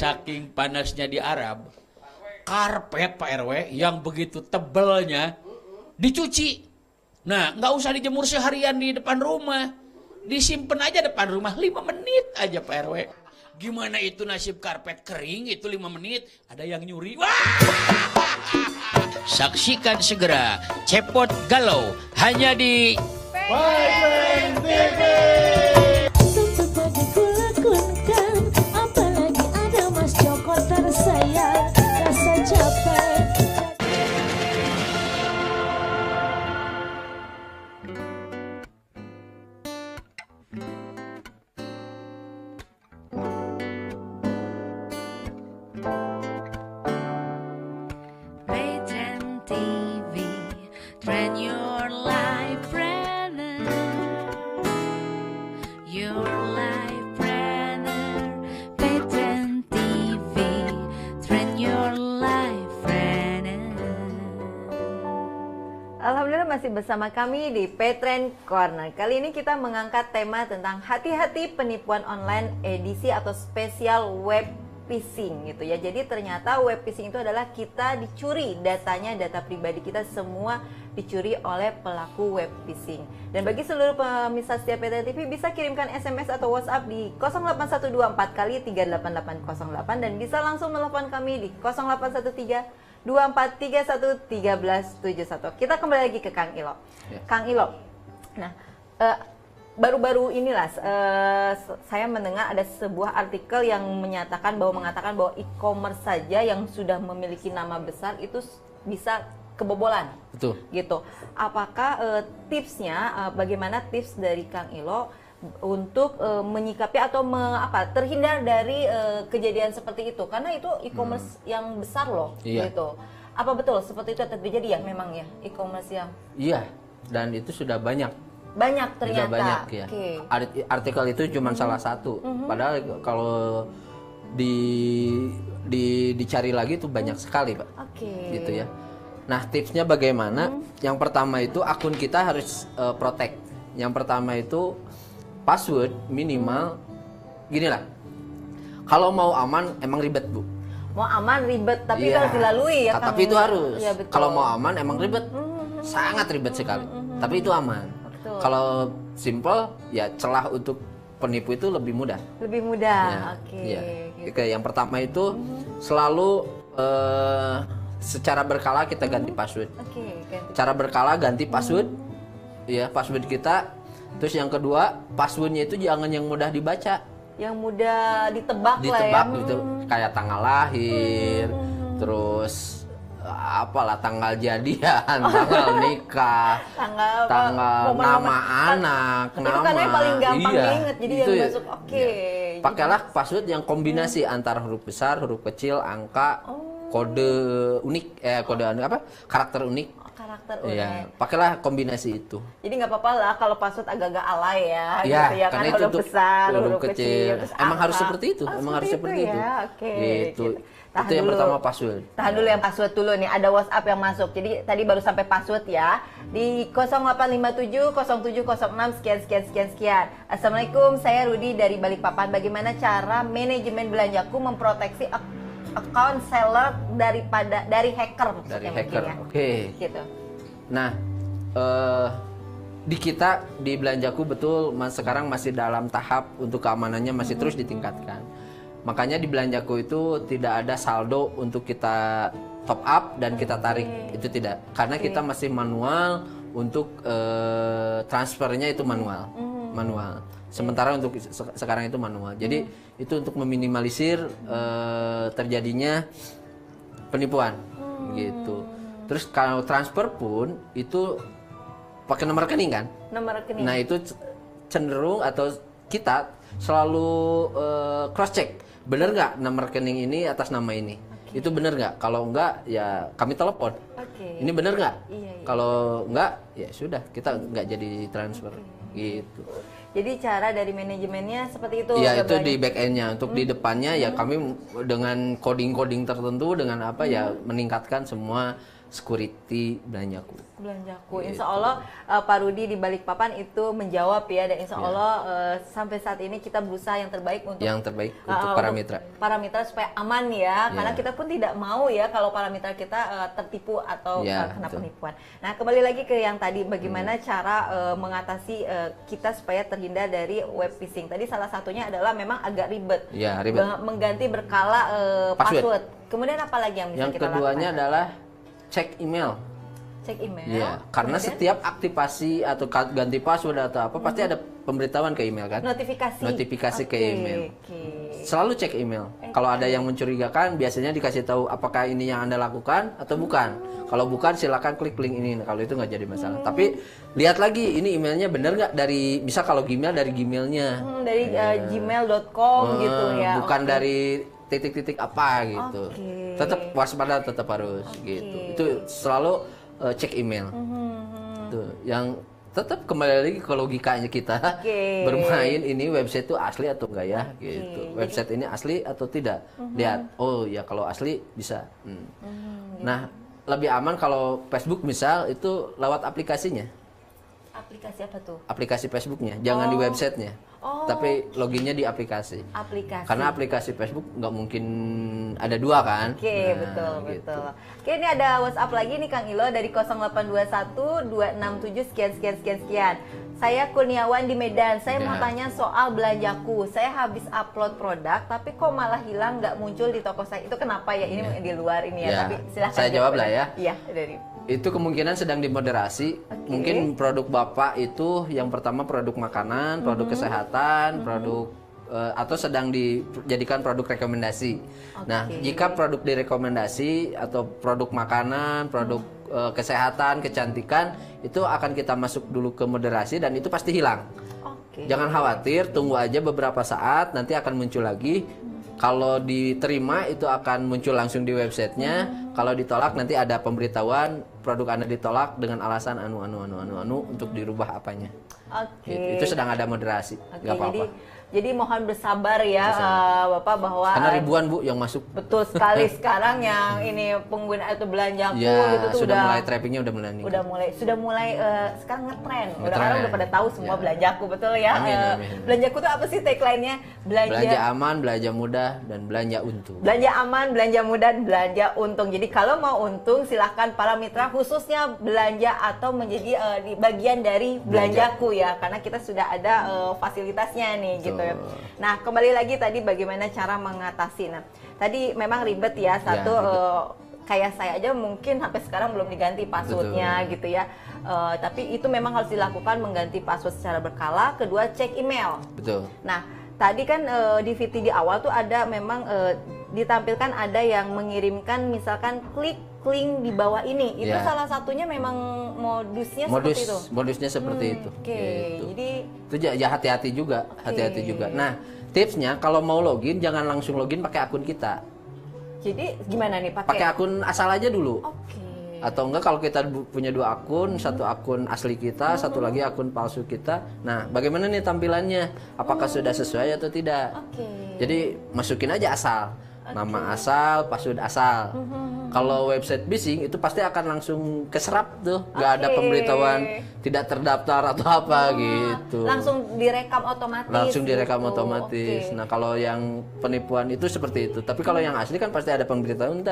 P: Saking panasnya di Arab, karpet Pak RW yang begitu tebalnya dicuci. Nah, nggak usah dijemur seharian di depan rumah, disimpan aja depan rumah 5 menit aja Pak RW. Gimana itu nasib karpet kering itu 5 menit, ada yang nyuri. Wah! Saksikan segera Cepot Galau hanya di
D: PayTrend TV. Tersayang, rasa capek. PayTrend TV, trend your life planner. Your life planner. PayTrend TV, trend your life planner.
E: Alhamdulillah masih bersama kami di PayTrend Corner. Kali ini kita mengangkat tema tentang hati-hati penipuan online edisi atau spesial web phishing gitu ya. Jadi ternyata web phishing itu adalah kita dicuri datanya, data pribadi kita semua dicuri oleh pelaku web phishing. Dan bagi seluruh pemirsa setia PayTrend TV bisa kirimkan SMS atau WhatsApp di 08124 kali 38808 dan bisa langsung menelepon kami di 0813 2431 1371. Kita kembali lagi ke Kang Ilo.
F: Ya.
E: Kang Ilo. Nah, baru-baru inilah saya mendengar ada sebuah artikel yang mengatakan bahwa e-commerce saja yang sudah memiliki nama besar itu bisa kebobolan.
F: Betul.
E: Gitu. Apakah tipsnya, bagaimana tips dari Kang Ilo untuk menyikapi atau terhindar dari kejadian seperti itu? Karena itu e-commerce yang besar loh.
F: Iya.
E: Gitu. Apa betul seperti itu terjadi ya memang ya e-commerce yang?
F: Iya, dan itu sudah banyak.
E: Banyak ternyata.
F: Sudah banyak ya.
E: Okay.
F: Artikel itu cuma salah satu. Padahal kalau dicari lagi itu banyak sekali, Pak.
E: Oke.
F: Gitu ya. Nah, tipsnya bagaimana? Yang pertama itu akun kita harus protect. Yang pertama itu password minimal gini lah. Kalau mau aman emang ribet, Bu.
E: Mau aman ribet tapi
F: Iya.
E: harus dilalui ya Kang.
F: Tapi itu harus.
E: Iya, betul.
F: Kalau mau aman emang ribet. Sangat ribet sekali. Tapi itu aman.
E: Betul.
F: Kalau simple ya celah untuk penipu itu lebih mudah.
E: Lebih mudah.
F: Ya,
E: Oke.
F: iya.
E: Gitu.
F: Oke, yang pertama itu selalu secara berkala kita ganti password.
E: Oke, ganti.
F: Cara berkala ganti password. Ya, password kita. Terus yang kedua, passwordnya itu jangan yang mudah dibaca.
E: Yang mudah ditebak lah ya.
F: Ditebak gitu, kayak tanggal lahir, terus apalah tanggal jadian, tanggal nikah, tanggal nama anak,
E: Itu
F: nama.
E: karena yang paling gampang
F: Iya,
E: diinget, jadi
F: itu
E: yang
F: ya.
E: masuk oke.
F: Pakailah password yang kombinasi antara huruf besar, huruf kecil, angka, kode unik, karakter unik.
E: karakter
F: Iya,
E: unik.
F: pakailah kombinasi itu.
E: Jadi nggak apa-apa lah kalau password agak-agak alay ya,
F: Iya,
E: gitu ya kan,
F: karena itu
E: huruf
F: untuk
E: besar,
F: huruf kecil.
E: terus
F: Emang harus
E: angka.
F: seperti itu, emang harus seperti itu.
E: Ya, oke.
F: Gitu.
E: Tahan
F: Itu yang
E: dulu.
F: pertama password.
E: Tahan dulu yang password dulu nih, ada WhatsApp yang masuk. Jadi tadi baru sampai password ya. Di 0857 0706 sekian. Assalamualaikum, saya Rudi dari Balikpapan. Bagaimana cara manajemen belanjaku memproteksi account seller dari hacker maksudnya
F: Dari
E: mungkin
F: hacker.
E: ya.
F: Oke.
E: Gitu.
F: Nah, di kita di Belanjaku betul sekarang masih dalam tahap untuk keamanannya masih terus ditingkatkan. Makanya di Belanjaku itu tidak ada saldo untuk kita top up dan kita tarik, itu tidak. Karena kita masih manual untuk transfernya itu manual. Sementara untuk sekarang itu manual. Jadi itu untuk meminimalisir terjadinya penipuan gitu. Terus kalau transfer pun itu pakai nomor rekening kan?
E: Nomor rekening.
F: Nah, itu cenderung atau kita selalu cross check. Bener nggak nomor rekening ini atas nama ini? Itu bener nggak? Kalau enggak ya kami telepon. Ini bener nggak?
E: Iya.
F: Kalau enggak ya sudah kita nggak jadi transfer gitu.
E: Jadi cara dari manajemennya seperti itu.
F: Iya, itu
E: sebenarnya.
F: di back end-nya. Untuk di depannya ya kami dengan coding-coding tertentu dengan apa ya meningkatkan semua security Belanjaku.
E: Insya Allah Pak Rudi di Balikpapan itu menjawab ya, dan insya Allah sampai saat ini kita berusaha yang terbaik untuk
F: para mitra.
E: Para mitra supaya aman ya, karena kita pun tidak mau ya kalau para mitra kita tertipu atau kena penipuan. Nah, kembali lagi ke yang tadi, bagaimana cara mengatasi kita supaya terhindar dari web phishing. Tadi salah satunya adalah memang agak ribet.
F: Ya, ribet.
E: Mengganti berkala password. Kemudian apa lagi yang bisa
F: Yang
E: kita lakukan?
F: keduanya adalah cek email.
E: Cek email.
F: Iya, karena setiap aktivasi atau ganti password atau apa pasti ada pemberitahuan ke email kan? Notifikasi ke email. Selalu cek email. Kalau ada yang mencurigakan, biasanya dikasih tahu apakah ini yang Anda lakukan atau bukan. Kalau bukan, silakan klik link ini. Kalau itu nggak jadi masalah. Tapi lihat lagi, ini emailnya benar nggak dari, bisa kalau Gmail dari Gmailnya.
E: Dari gmail.com gitu ya.
F: Bukan dari titik-titik apa gitu. Tetap waspada, tetap harus gitu. Itu selalu cek email. Tuh, yang tetap kembali lagi ke logikanya kita bermain, ini website itu asli atau enggak ya gitu. Website ini asli atau tidak. Lihat, oh ya kalau asli bisa. Nah, lebih aman kalau Facebook misal itu lewat aplikasinya.
E: Aplikasi apa tuh?
F: Aplikasi Facebooknya, jangan di websitenya. Tapi loginnya di aplikasi. Karena aplikasi Facebook nggak mungkin ada dua kan?
E: Betul. Oke, ini ada WhatsApp lagi nih Kang Ilo dari 0821 267 sekian. Saya Kurniawan di Medan. Saya mau tanya soal Belanjaku. Saya habis upload produk, tapi kok malah hilang, nggak muncul di toko saya. Itu kenapa ya? Ini di luar ini ya. Tapi silahkan.
F: Saya jawab lah ya.
E: Iya, dari.
F: Itu kemungkinan sedang dimoderasi. Mungkin produk Bapak itu yang pertama produk makanan, produk kesehatan, produk atau sedang dijadikan produk rekomendasi. Nah, jika produk direkomendasi atau produk makanan, produk kesehatan, kecantikan, itu akan kita masuk dulu ke moderasi dan itu pasti hilang. Jangan khawatir, tunggu aja beberapa saat, nanti akan muncul lagi. Kalau diterima itu akan muncul langsung di websitenya. Kalau ditolak nanti ada pemberitahuan produk Anda ditolak dengan alasan anu untuk dirubah apanya. Itu sedang ada moderasi, nggak apa-apa.
E: Jadi mohon bersabar ya Bapak bahwa
F: karena ribuan Bu yang masuk.
E: Betul sekali sekarang yang ini pengguna atau Belanjaku
F: ya,
E: itu
F: sudah mulai trafficnya udah mulai
E: mulai sekarang ngetren. Orang udah pada tahu semua Belanjaku, betul ya.
F: Amin.
E: Belanjaku itu apa sih tagline-nya?
F: Belanja aman, belanja mudah, dan belanja untung.
E: Belanja aman, belanja mudah, dan belanja untung. Jadi kalau mau untung silahkan para mitra khususnya belanja atau menjadi di bagian dari Belanjaku ya, karena kita sudah ada fasilitasnya nih gitu. Nah, kembali lagi tadi bagaimana cara mengatasi. Nah, tadi memang ribet ya, satu kayak saya aja mungkin sampai sekarang belum diganti passwordnya gitu ya. Tapi itu memang harus dilakukan, mengganti password secara berkala. Kedua, cek email.
F: Betul.
E: Nah, tadi kan di VT di awal tuh ada memang ditampilkan ada yang mengirimkan misalkan klik link di bawah ini. Itu salah satunya memang modusnya seperti itu.
F: Modusnya seperti itu.
E: Gitu. Jadi
F: itu ya hati-hati juga, hati-hati juga. Nah, tipsnya kalau mau login jangan langsung login pakai akun kita.
E: Jadi gimana nih
F: pakai akun asal aja dulu. Atau enggak kalau kita punya 2 akun, satu akun asli kita, satu lagi akun palsu kita. Nah, bagaimana nih tampilannya? Apakah sudah sesuai atau tidak? Jadi masukin aja asal. Nama asal, password asal. Kalau website phishing itu pasti akan langsung keserap tuh, nggak ada pemberitahuan tidak terdaftar atau apa gitu.
E: Langsung direkam otomatis.
F: Langsung direkam
E: gitu.
F: otomatis. Nah kalau yang penipuan itu seperti itu. Tapi kalau yang asli kan pasti ada pemberitahuan.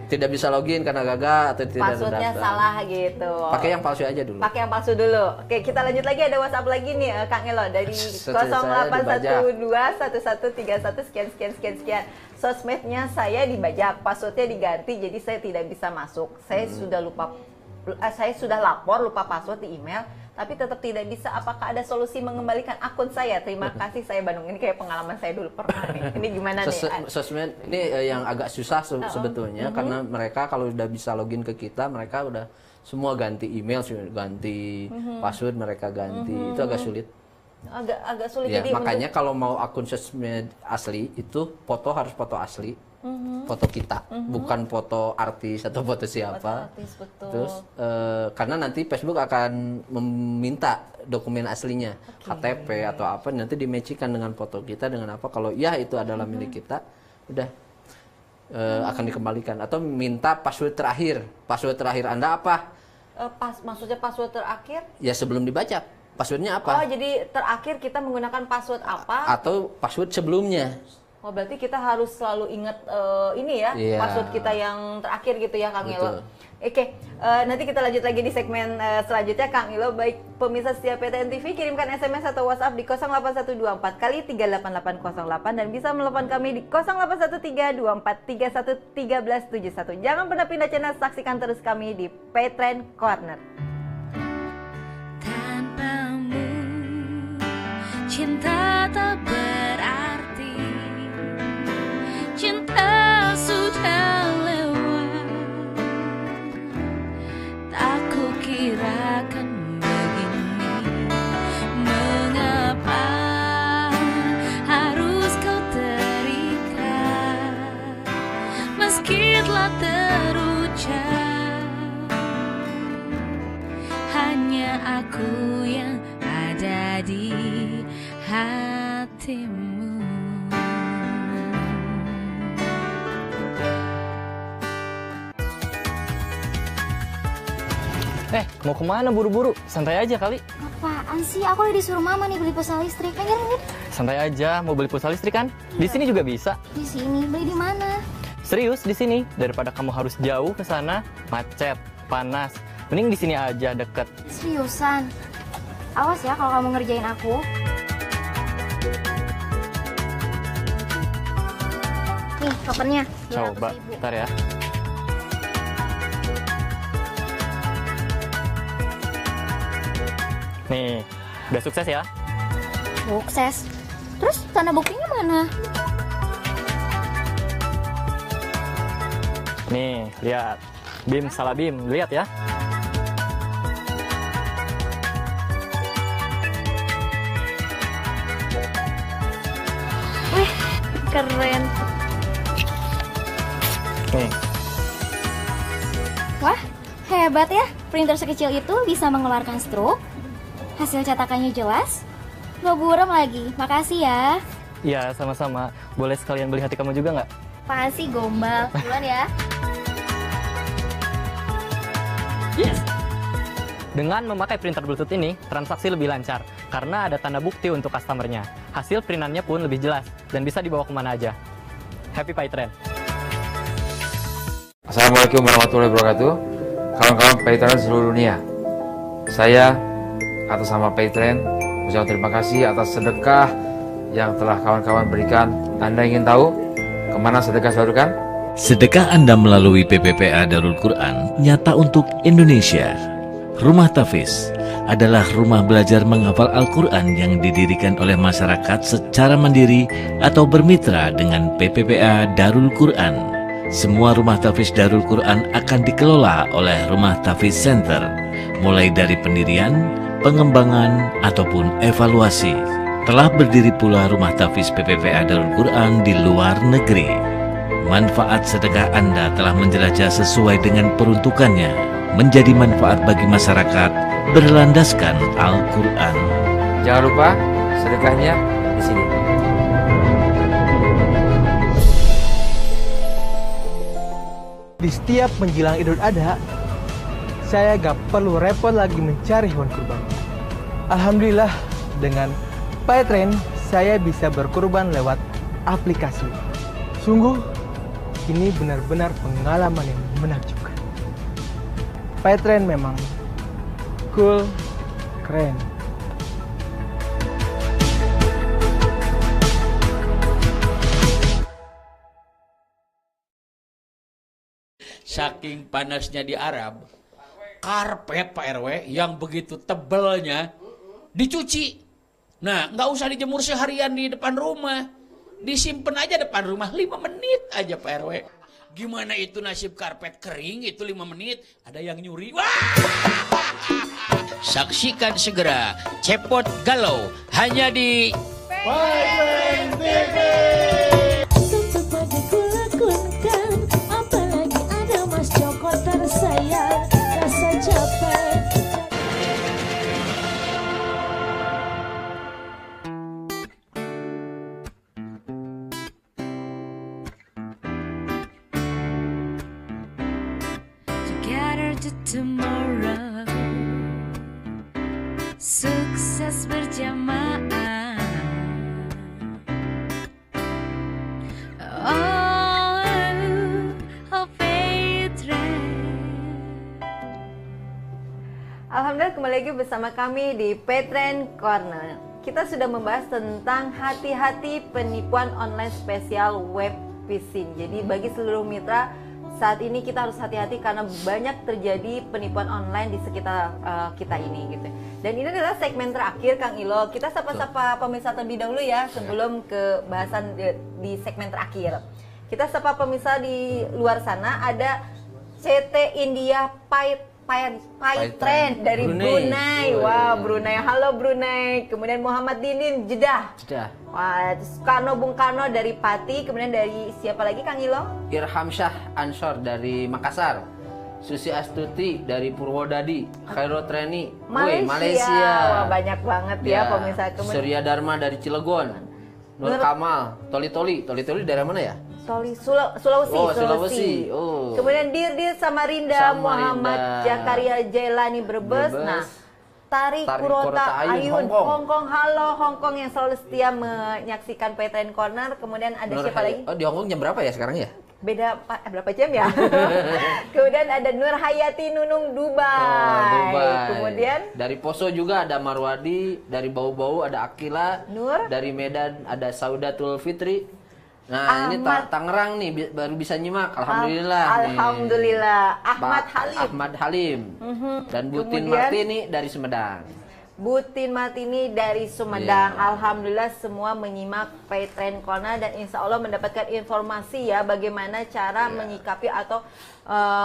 F: Tidak bisa login karena gagal atau tidak
E: passwordnya
F: terdaftar.
E: Salah gitu.
F: Pakai yang palsu aja dulu.
E: Pakai yang palsu dulu. Oke, kita lanjut lagi, ada WhatsApp lagi nih Kang Elo dari 08121131 sekian. Sosmednya saya dibajak, passwordnya diganti, jadi saya tidak bisa masuk. Saya sudah lapor lupa password di email, tapi tetap tidak bisa. Apakah ada solusi mengembalikan akun saya? Terima kasih, saya Bandung. Ini kayak pengalaman saya dulu pernah nih. Ini gimana nih?
F: Sosmed ini yang agak susah sebetulnya, karena mereka kalau udah bisa login ke kita, mereka udah semua ganti email, ganti password, mereka ganti. Itu agak sulit.
E: Agak sulit.
F: Ya,
E: jadi
F: makanya kalau mau akun sosmed asli itu harus foto asli, foto kita, bukan foto artis atau foto siapa. Terus karena nanti Facebook akan meminta dokumen aslinya, KTP atau apa, nanti dimatchingkan dengan foto kita dengan apa. Kalau ya itu adalah milik kita, udah akan dikembalikan. Atau minta password terakhir. Password terakhir Anda apa?
E: Maksudnya password terakhir?
F: Ya sebelum dibaca. Passwordnya apa?
E: Oh, jadi terakhir kita menggunakan password apa?
F: Atau password sebelumnya.
E: Oh, berarti kita harus selalu ingat ini ya, password kita yang terakhir gitu ya, Kang Elo. Oke, nanti kita lanjut lagi di segmen selanjutnya, Kang Elo. Baik, pemirsa setia PTN TV, kirimkan SMS atau WhatsApp di 08124 kali 38808 dan bisa menelepon kami di 081324311371. Jangan pernah pindah channel, saksikan terus kami di Paytrend Corner.
D: Cinta tak berarti, cinta sudah lewat. Tak kukirakan begini, mengapa harus kau terikat, meski telah terucap, hanya aku yang ada di hatimu.
Q: Mau kemana buru-buru? Santai aja kali.
R: Apaan sih? Aku udah disuruh mama nih beli pulsa listrik. Minggir.
Q: Santai aja, mau beli pulsa listrik kan? Di sini juga bisa.
R: Di sini? Beli di mana?
Q: Serius di sini. Daripada kamu harus jauh ke sana, macet, panas. Mending di sini aja deket.
R: Seriusan? Awas ya kalau kamu ngerjain aku. Nih, kopernya.
Q: Coba, bentar ya. Nih, udah sukses ya?
R: Sukses? Terus tanda buktinya mana?
Q: Nih, lihat. Bim, salah Bim. Lihat ya.
R: Wih, keren.
Q: Nih.
R: Wah, hebat ya. Printer sekecil itu bisa mengeluarkan stroke. Hasil cetakannya jelas. Gak buram lagi. Makasih ya.
Q: Iya, sama-sama. Boleh sekalian beli hati kamu juga nggak?
R: Apaan sih gombal? Duluan ya.
Q: Yes. Dengan memakai printer Bluetooth ini, transaksi lebih lancar karena ada tanda bukti untuk customernya. Hasil printannya pun lebih jelas dan bisa dibawa kemana aja. Happy Paytrend.
S: Assalamualaikum warahmatullahi wabarakatuh. Kawan-kawan Paytrend seluruh dunia. Saya atas nama Paytrend ucapkan terima kasih atas sedekah yang telah kawan-kawan berikan. Anda ingin tahu kemana sedekah salurkan?
T: Sedekah Anda melalui PPPA Darul Quran nyata untuk Indonesia. Rumah Tafiz adalah rumah belajar menghafal Al-Quran yang didirikan oleh masyarakat secara mandiri atau bermitra dengan PPPA Darul Quran. Semua rumah Tafiz Darul Quran akan dikelola oleh Rumah Tafiz Center, mulai dari pendirian, pengembangan, ataupun evaluasi. Telah berdiri pula Rumah Tafiz PPPA Darul Quran di luar negeri. manfaat sedekah Anda telah menjelajah sesuai dengan peruntukannya, menjadi manfaat bagi masyarakat berlandaskan Al-Quran.
S: Jangan lupa sedekahnya di sini.
A: Di setiap menjelang Idul Adha, saya gak perlu repot lagi mencari hewan kurban. Alhamdulillah, dengan PayTrend saya bisa berkurban lewat aplikasi. Sungguh, ini benar-benar pengalaman yang menakjubkan. PayTrend memang cool, keren.
P: Saking panasnya di Arab, karpet Pak RW yang begitu tebalnya dicuci. Nah, nggak usah dijemur seharian di depan rumah. Disimpan aja depan rumah 5 menit aja Pak RW. Gimana itu nasib karpet kering itu 5 menit, ada yang nyuri. Wah! Saksikan segera Cepot Galau hanya di
D: PayTrend TV. Apalagi ada Mas Joko tersayang, rasa capek. Together to tomorrow, sukses berjamaah.
E: Alhamdulillah kembali lagi bersama kami di PayTrend Corner. Kita sudah membahas tentang hati-hati penipuan online spesial web phishing. Jadi bagi seluruh mitra, saat ini kita harus hati-hati karena banyak terjadi penipuan online di sekitar kita ini gitu. Dan ini adalah segmen terakhir Kang Ilo. Kita sapa-sapa pemirsa terlebih dahulu ya sebelum ke bahasan di segmen terakhir. Kita sapa pemirsa di luar sana, ada CT India PayTrend dari Brunei. Wah, Brunei. Halo Brunei. Kemudian Muhammad Dinin Jeddah. Wah, Karno Bung Karno dari Pati. Kemudian dari siapa lagi Kang Ilo?
F: Irham Syah Ansor dari Makassar. Susi Astuti dari Purwodadi. Khairo Treni Malaysia.
E: Wah, banyak banget ya pemirsa.
F: Surya Dharma dari Cilegon. Nur Kamal Toli dari mana ya?
E: Sulawesi.
F: Oh.
E: Kemudian Dirdir Samarinda, Muhammad Jakaria Jailani Brebes. Nah, Tari Kurota Ayun Hongkong. Halo Hongkong yang selalu setia menyaksikan PayTrend Corner. Kemudian ada siapa lagi?
F: Oh, di Hongkong jam berapa ya sekarang ya?
E: Beda berapa jam ya? Kemudian ada Nur Hayati Nunung Dubai. Kemudian
F: dari Poso juga ada Marwadi, dari Bau-Bau ada Akila,
E: Nur,
F: dari Medan ada Saudatul Fitri. Nah, ini Tangerang nih baru bisa nyimak. Alhamdulillah.
E: Alhamdulillah.
F: Ahmad Halim. Dan Butin Martini dari Sumedang. Alhamdulillah semua menyimak PayTrend Corner dan insya Allah mendapatkan informasi ya bagaimana cara menyikapi atau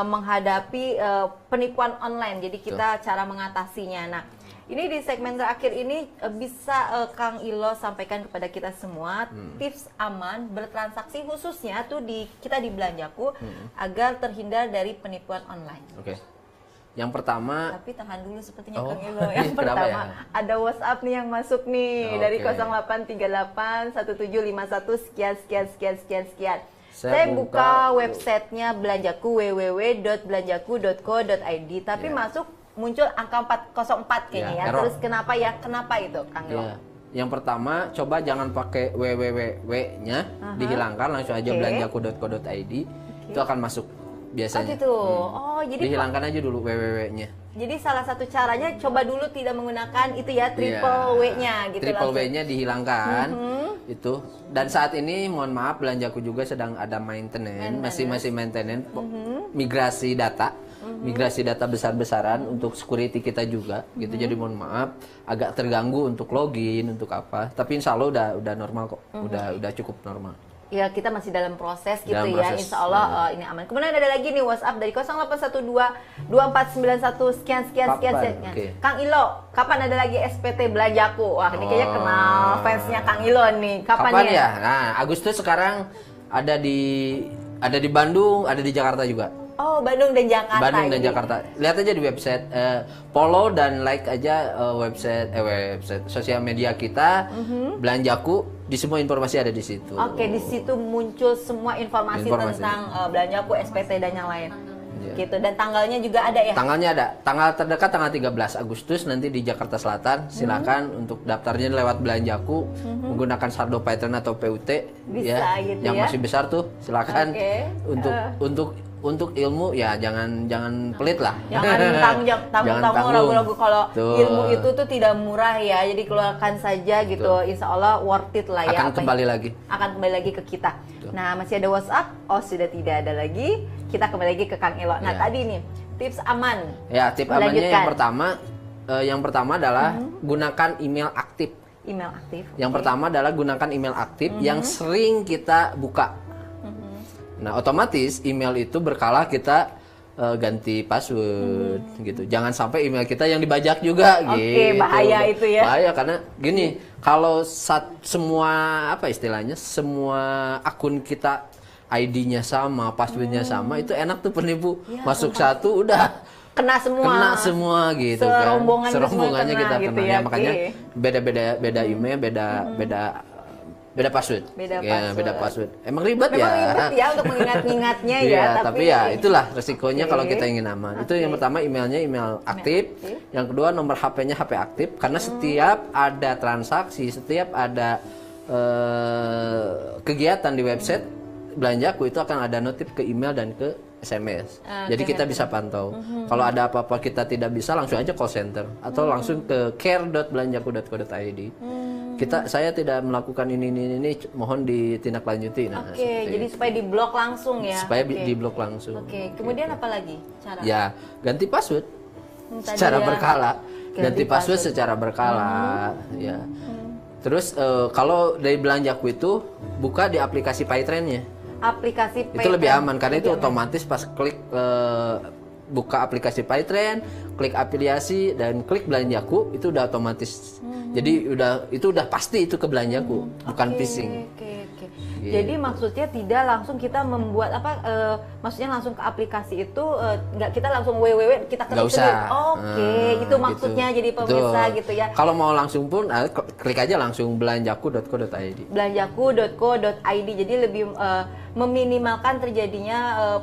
F: menghadapi penipuan online. Jadi kita cara mengatasinya. Nah, ini di segmen terakhir ini bisa Kang Ilo sampaikan kepada kita semua tips aman bertransaksi khususnya tuh kita di Belanjaku agar terhindar dari penipuan online. Oke. Yang pertama,
E: tapi tahan dulu sepertinya Kang Ilo. Yang pertama ada WhatsApp nih yang masuk nih dari 08381751 sekian. Saya buka websitenya Belanjaku www.belanjaku.co.id tapi masuk muncul angka 404 kayaknya ya. Terus kenapa itu Kang Ilo?
F: Yang pertama, coba jangan pakai www-nya, dihilangkan langsung aja belanjaku.co.id. Itu akan masuk biasanya.
E: Oh gitu. Oh, jadi
F: dihilangkan aja dulu www-nya.
E: Jadi salah satu caranya coba dulu tidak menggunakan itu ya triple W-nya gitu.
F: Triple W-nya dihilangkan. Itu. Dan saat ini mohon maaf Belanjaku juga sedang ada maintenance, masih maintenance migrasi data. Migrasi data besar-besaran untuk security kita juga gitu. Jadi mohon maaf agak terganggu untuk login untuk apa. Tapi insya Allah udah normal kok. Udah cukup normal.
E: Ya kita masih dalam proses gitu ya. Insya Allah ini aman. Kemudian ada lagi nih WhatsApp dari 0812-2491 sekian. Okay. Kang Ilo, kapan ada lagi SPT Belanjaku? Wah ini kayaknya kenal fansnya Kang Ilo nih. Kapan ya?
F: Nah Agustus sekarang ada di Ada di Bandung, ada di Jakarta juga.
E: Oh, Bandung dan Jakarta.
F: Bandung dan
E: ini.
F: Jakarta. Lihat aja di website, follow dan like aja website sosial media kita, Belanjaku. Di semua informasi ada di situ.
E: Oke, di situ muncul semua informasi tentang Belanjaku, SPT dan yang lain. Gitu. Dan tanggalnya juga ada ya?
F: Tanggalnya ada. Tanggal terdekat tanggal 13 Agustus nanti di Jakarta Selatan. Silakan untuk daftarnya lewat Belanjaku menggunakan saldo Paytren atau PUT.
E: Bisa gitu
F: yang
E: ya.
F: masih besar tuh silakan. Untuk ilmu ya jangan pelit lah.
E: Jangan tanggung ragu-ragu kalau
F: Tuh.
E: ilmu itu tuh tidak murah ya. Jadi keluarkan saja gitu. Insya Allah worth it lah ya.
F: Akan kembali lagi.
E: Akan kembali lagi ke kita. Nah, masih ada WhatsApp. Oh, sudah tidak ada lagi. Kita kembali lagi ke Kang Elo. Nah, tadi nih tips aman.
F: Ya, tips amannya yang pertama adalah gunakan email aktif.
E: Email aktif.
F: Yang pertama adalah gunakan email aktif yang sering kita buka. Nah, otomatis email itu berkala kita ganti password gitu. Jangan sampai email kita yang dibajak juga gitu.
E: Bahaya itu ya.
F: Bahaya karena gini, kalau semua semua akun kita ID-nya sama, passwordnya sama, itu enak tuh penipu. Masuk satu udah
E: kena semua
F: gitu kan.
E: Serombongannya
F: kita
E: gitu
F: kena.
E: ya.
F: Makanya beda email, beda password. Beda password. Emang ribet
E: ya untuk mengingat-ingatnya ya.
F: Tapi ya itulah resikonya kalau kita ingin aman. Itu yang pertama emailnya email aktif. Yang kedua nomor HP-nya HP aktif. Karena setiap ada transaksi, setiap ada kegiatan di website Belanjaku itu akan ada notif ke email dan ke SMS. Jadi kita bisa pantau. Kalau ada apa-apa kita tidak bisa, langsung aja call center atau langsung ke care.belanjaku.co.id. Saya tidak melakukan ini, mohon ditindaklanjuti. Nah,
E: jadi supaya diblok langsung ya.
F: Supaya diblok langsung.
E: Kemudian apa lagi cara?
F: Ya, ganti password secara berkala. Ganti password secara berkala, ya. Terus kalau dari Belanjaku itu buka di aplikasi Paytren-nya.
E: Aplikasi Paytren.
F: Itu lebih aman karena itu otomatis pas klik buka aplikasi Paytren, klik afiliasi dan klik Belanjaku itu udah otomatis. Jadi itu udah pasti itu ke Belanjaku, bukan phishing. Gitu.
E: Jadi maksudnya tidak langsung kita membuat maksudnya langsung ke aplikasi itu nggak kita langsung www kita ketik sendiri. Itu maksudnya gitu. Jadi pemirsa gitu ya.
F: Kalau mau langsung pun klik aja langsung belanjaku.co.id.
E: Belanjaku.co.id. Jadi lebih meminimalkan terjadinya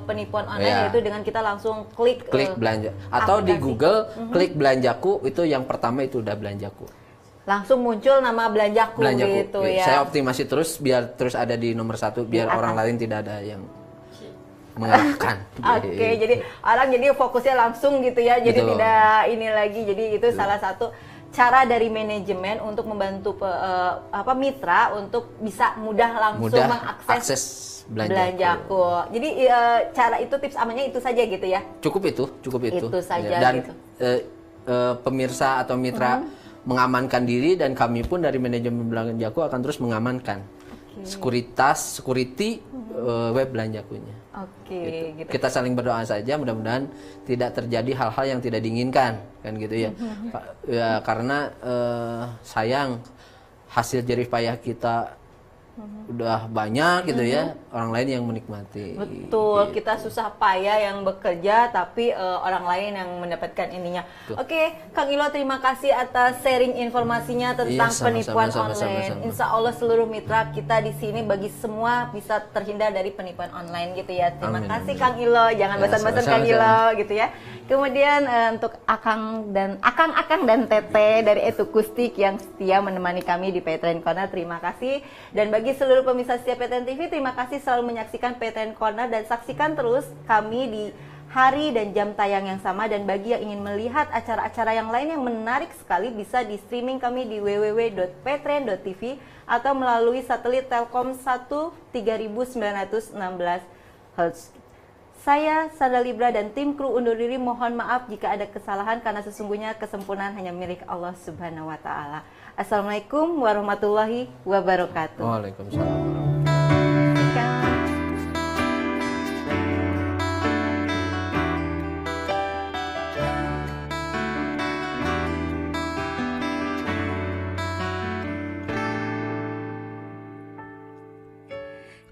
E: penipuan online yaitu dengan kita langsung klik
F: belanja atau aplikasi. Di Google klik Belanjaku itu yang pertama itu udah Belanjaku.
E: Langsung muncul nama Belanjaku gitu ya.
F: Saya optimasi terus biar terus ada di nomor 1 biar orang lain tidak ada yang mengalahkan.
E: Jadi orang fokusnya langsung gitu ya. Jadi tidak ini lagi. Jadi itu salah satu cara dari manajemen untuk membantu mitra untuk bisa mudah mengakses Belanjaku. Jadi cara itu tips amannya itu saja gitu ya.
F: Cukup itu.
E: Itu saja
F: dan
E: gitu.
F: Pemirsa atau mitra mengamankan diri dan kami pun dari manajemen Belanjaku akan terus mengamankan security web Belanjakunya. Gitu. Kita saling berdoa saja mudah-mudahan tidak terjadi hal-hal yang tidak diinginkan kan gitu ya. Karena sayang hasil jerih payah kita udah banyak gitu ya, orang lain yang menikmati.
E: Betul, kita susah payah yang bekerja tapi orang lain yang mendapatkan ininya. Kang Ilo terima kasih atas sharing informasinya tentang penipuan online. Insya Allah seluruh mitra kita di sini bagi semua bisa terhindar dari penipuan online gitu ya. Terima kasih Kang Ilo, jangan bosan-bosan Kang Ilo gitu ya. Kemudian untuk Akang dan Tete dari Etukustik yang setia menemani kami di Paytren Corner, terima kasih. Dan bagi seluruh pemirsa setia Paytren TV, terima kasih selalu menyaksikan Paytren Corner dan saksikan terus kami di hari dan jam tayang yang sama. Dan bagi yang ingin melihat acara-acara yang lain yang menarik sekali bisa di streaming kami di www.paytren.tv atau melalui satelit Telkom 13916 Hz. Saya, Sandra Libra dan tim kru undur diri mohon maaf jika ada kesalahan karena sesungguhnya kesempurnaan hanya milik Allah Subhanahu wa taala. Assalamualaikum warahmatullahi wabarakatuh.
F: Waalaikumsalam.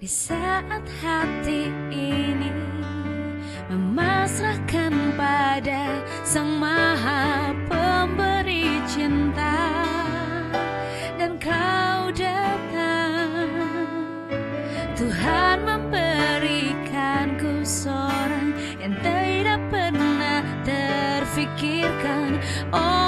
D: Di saat hati ini memasrahkan pada Sang Maha Pemberi cinta, dan Kau datang, Tuhan memberikanku seorang yang tidak pernah terfikirkan. Oh,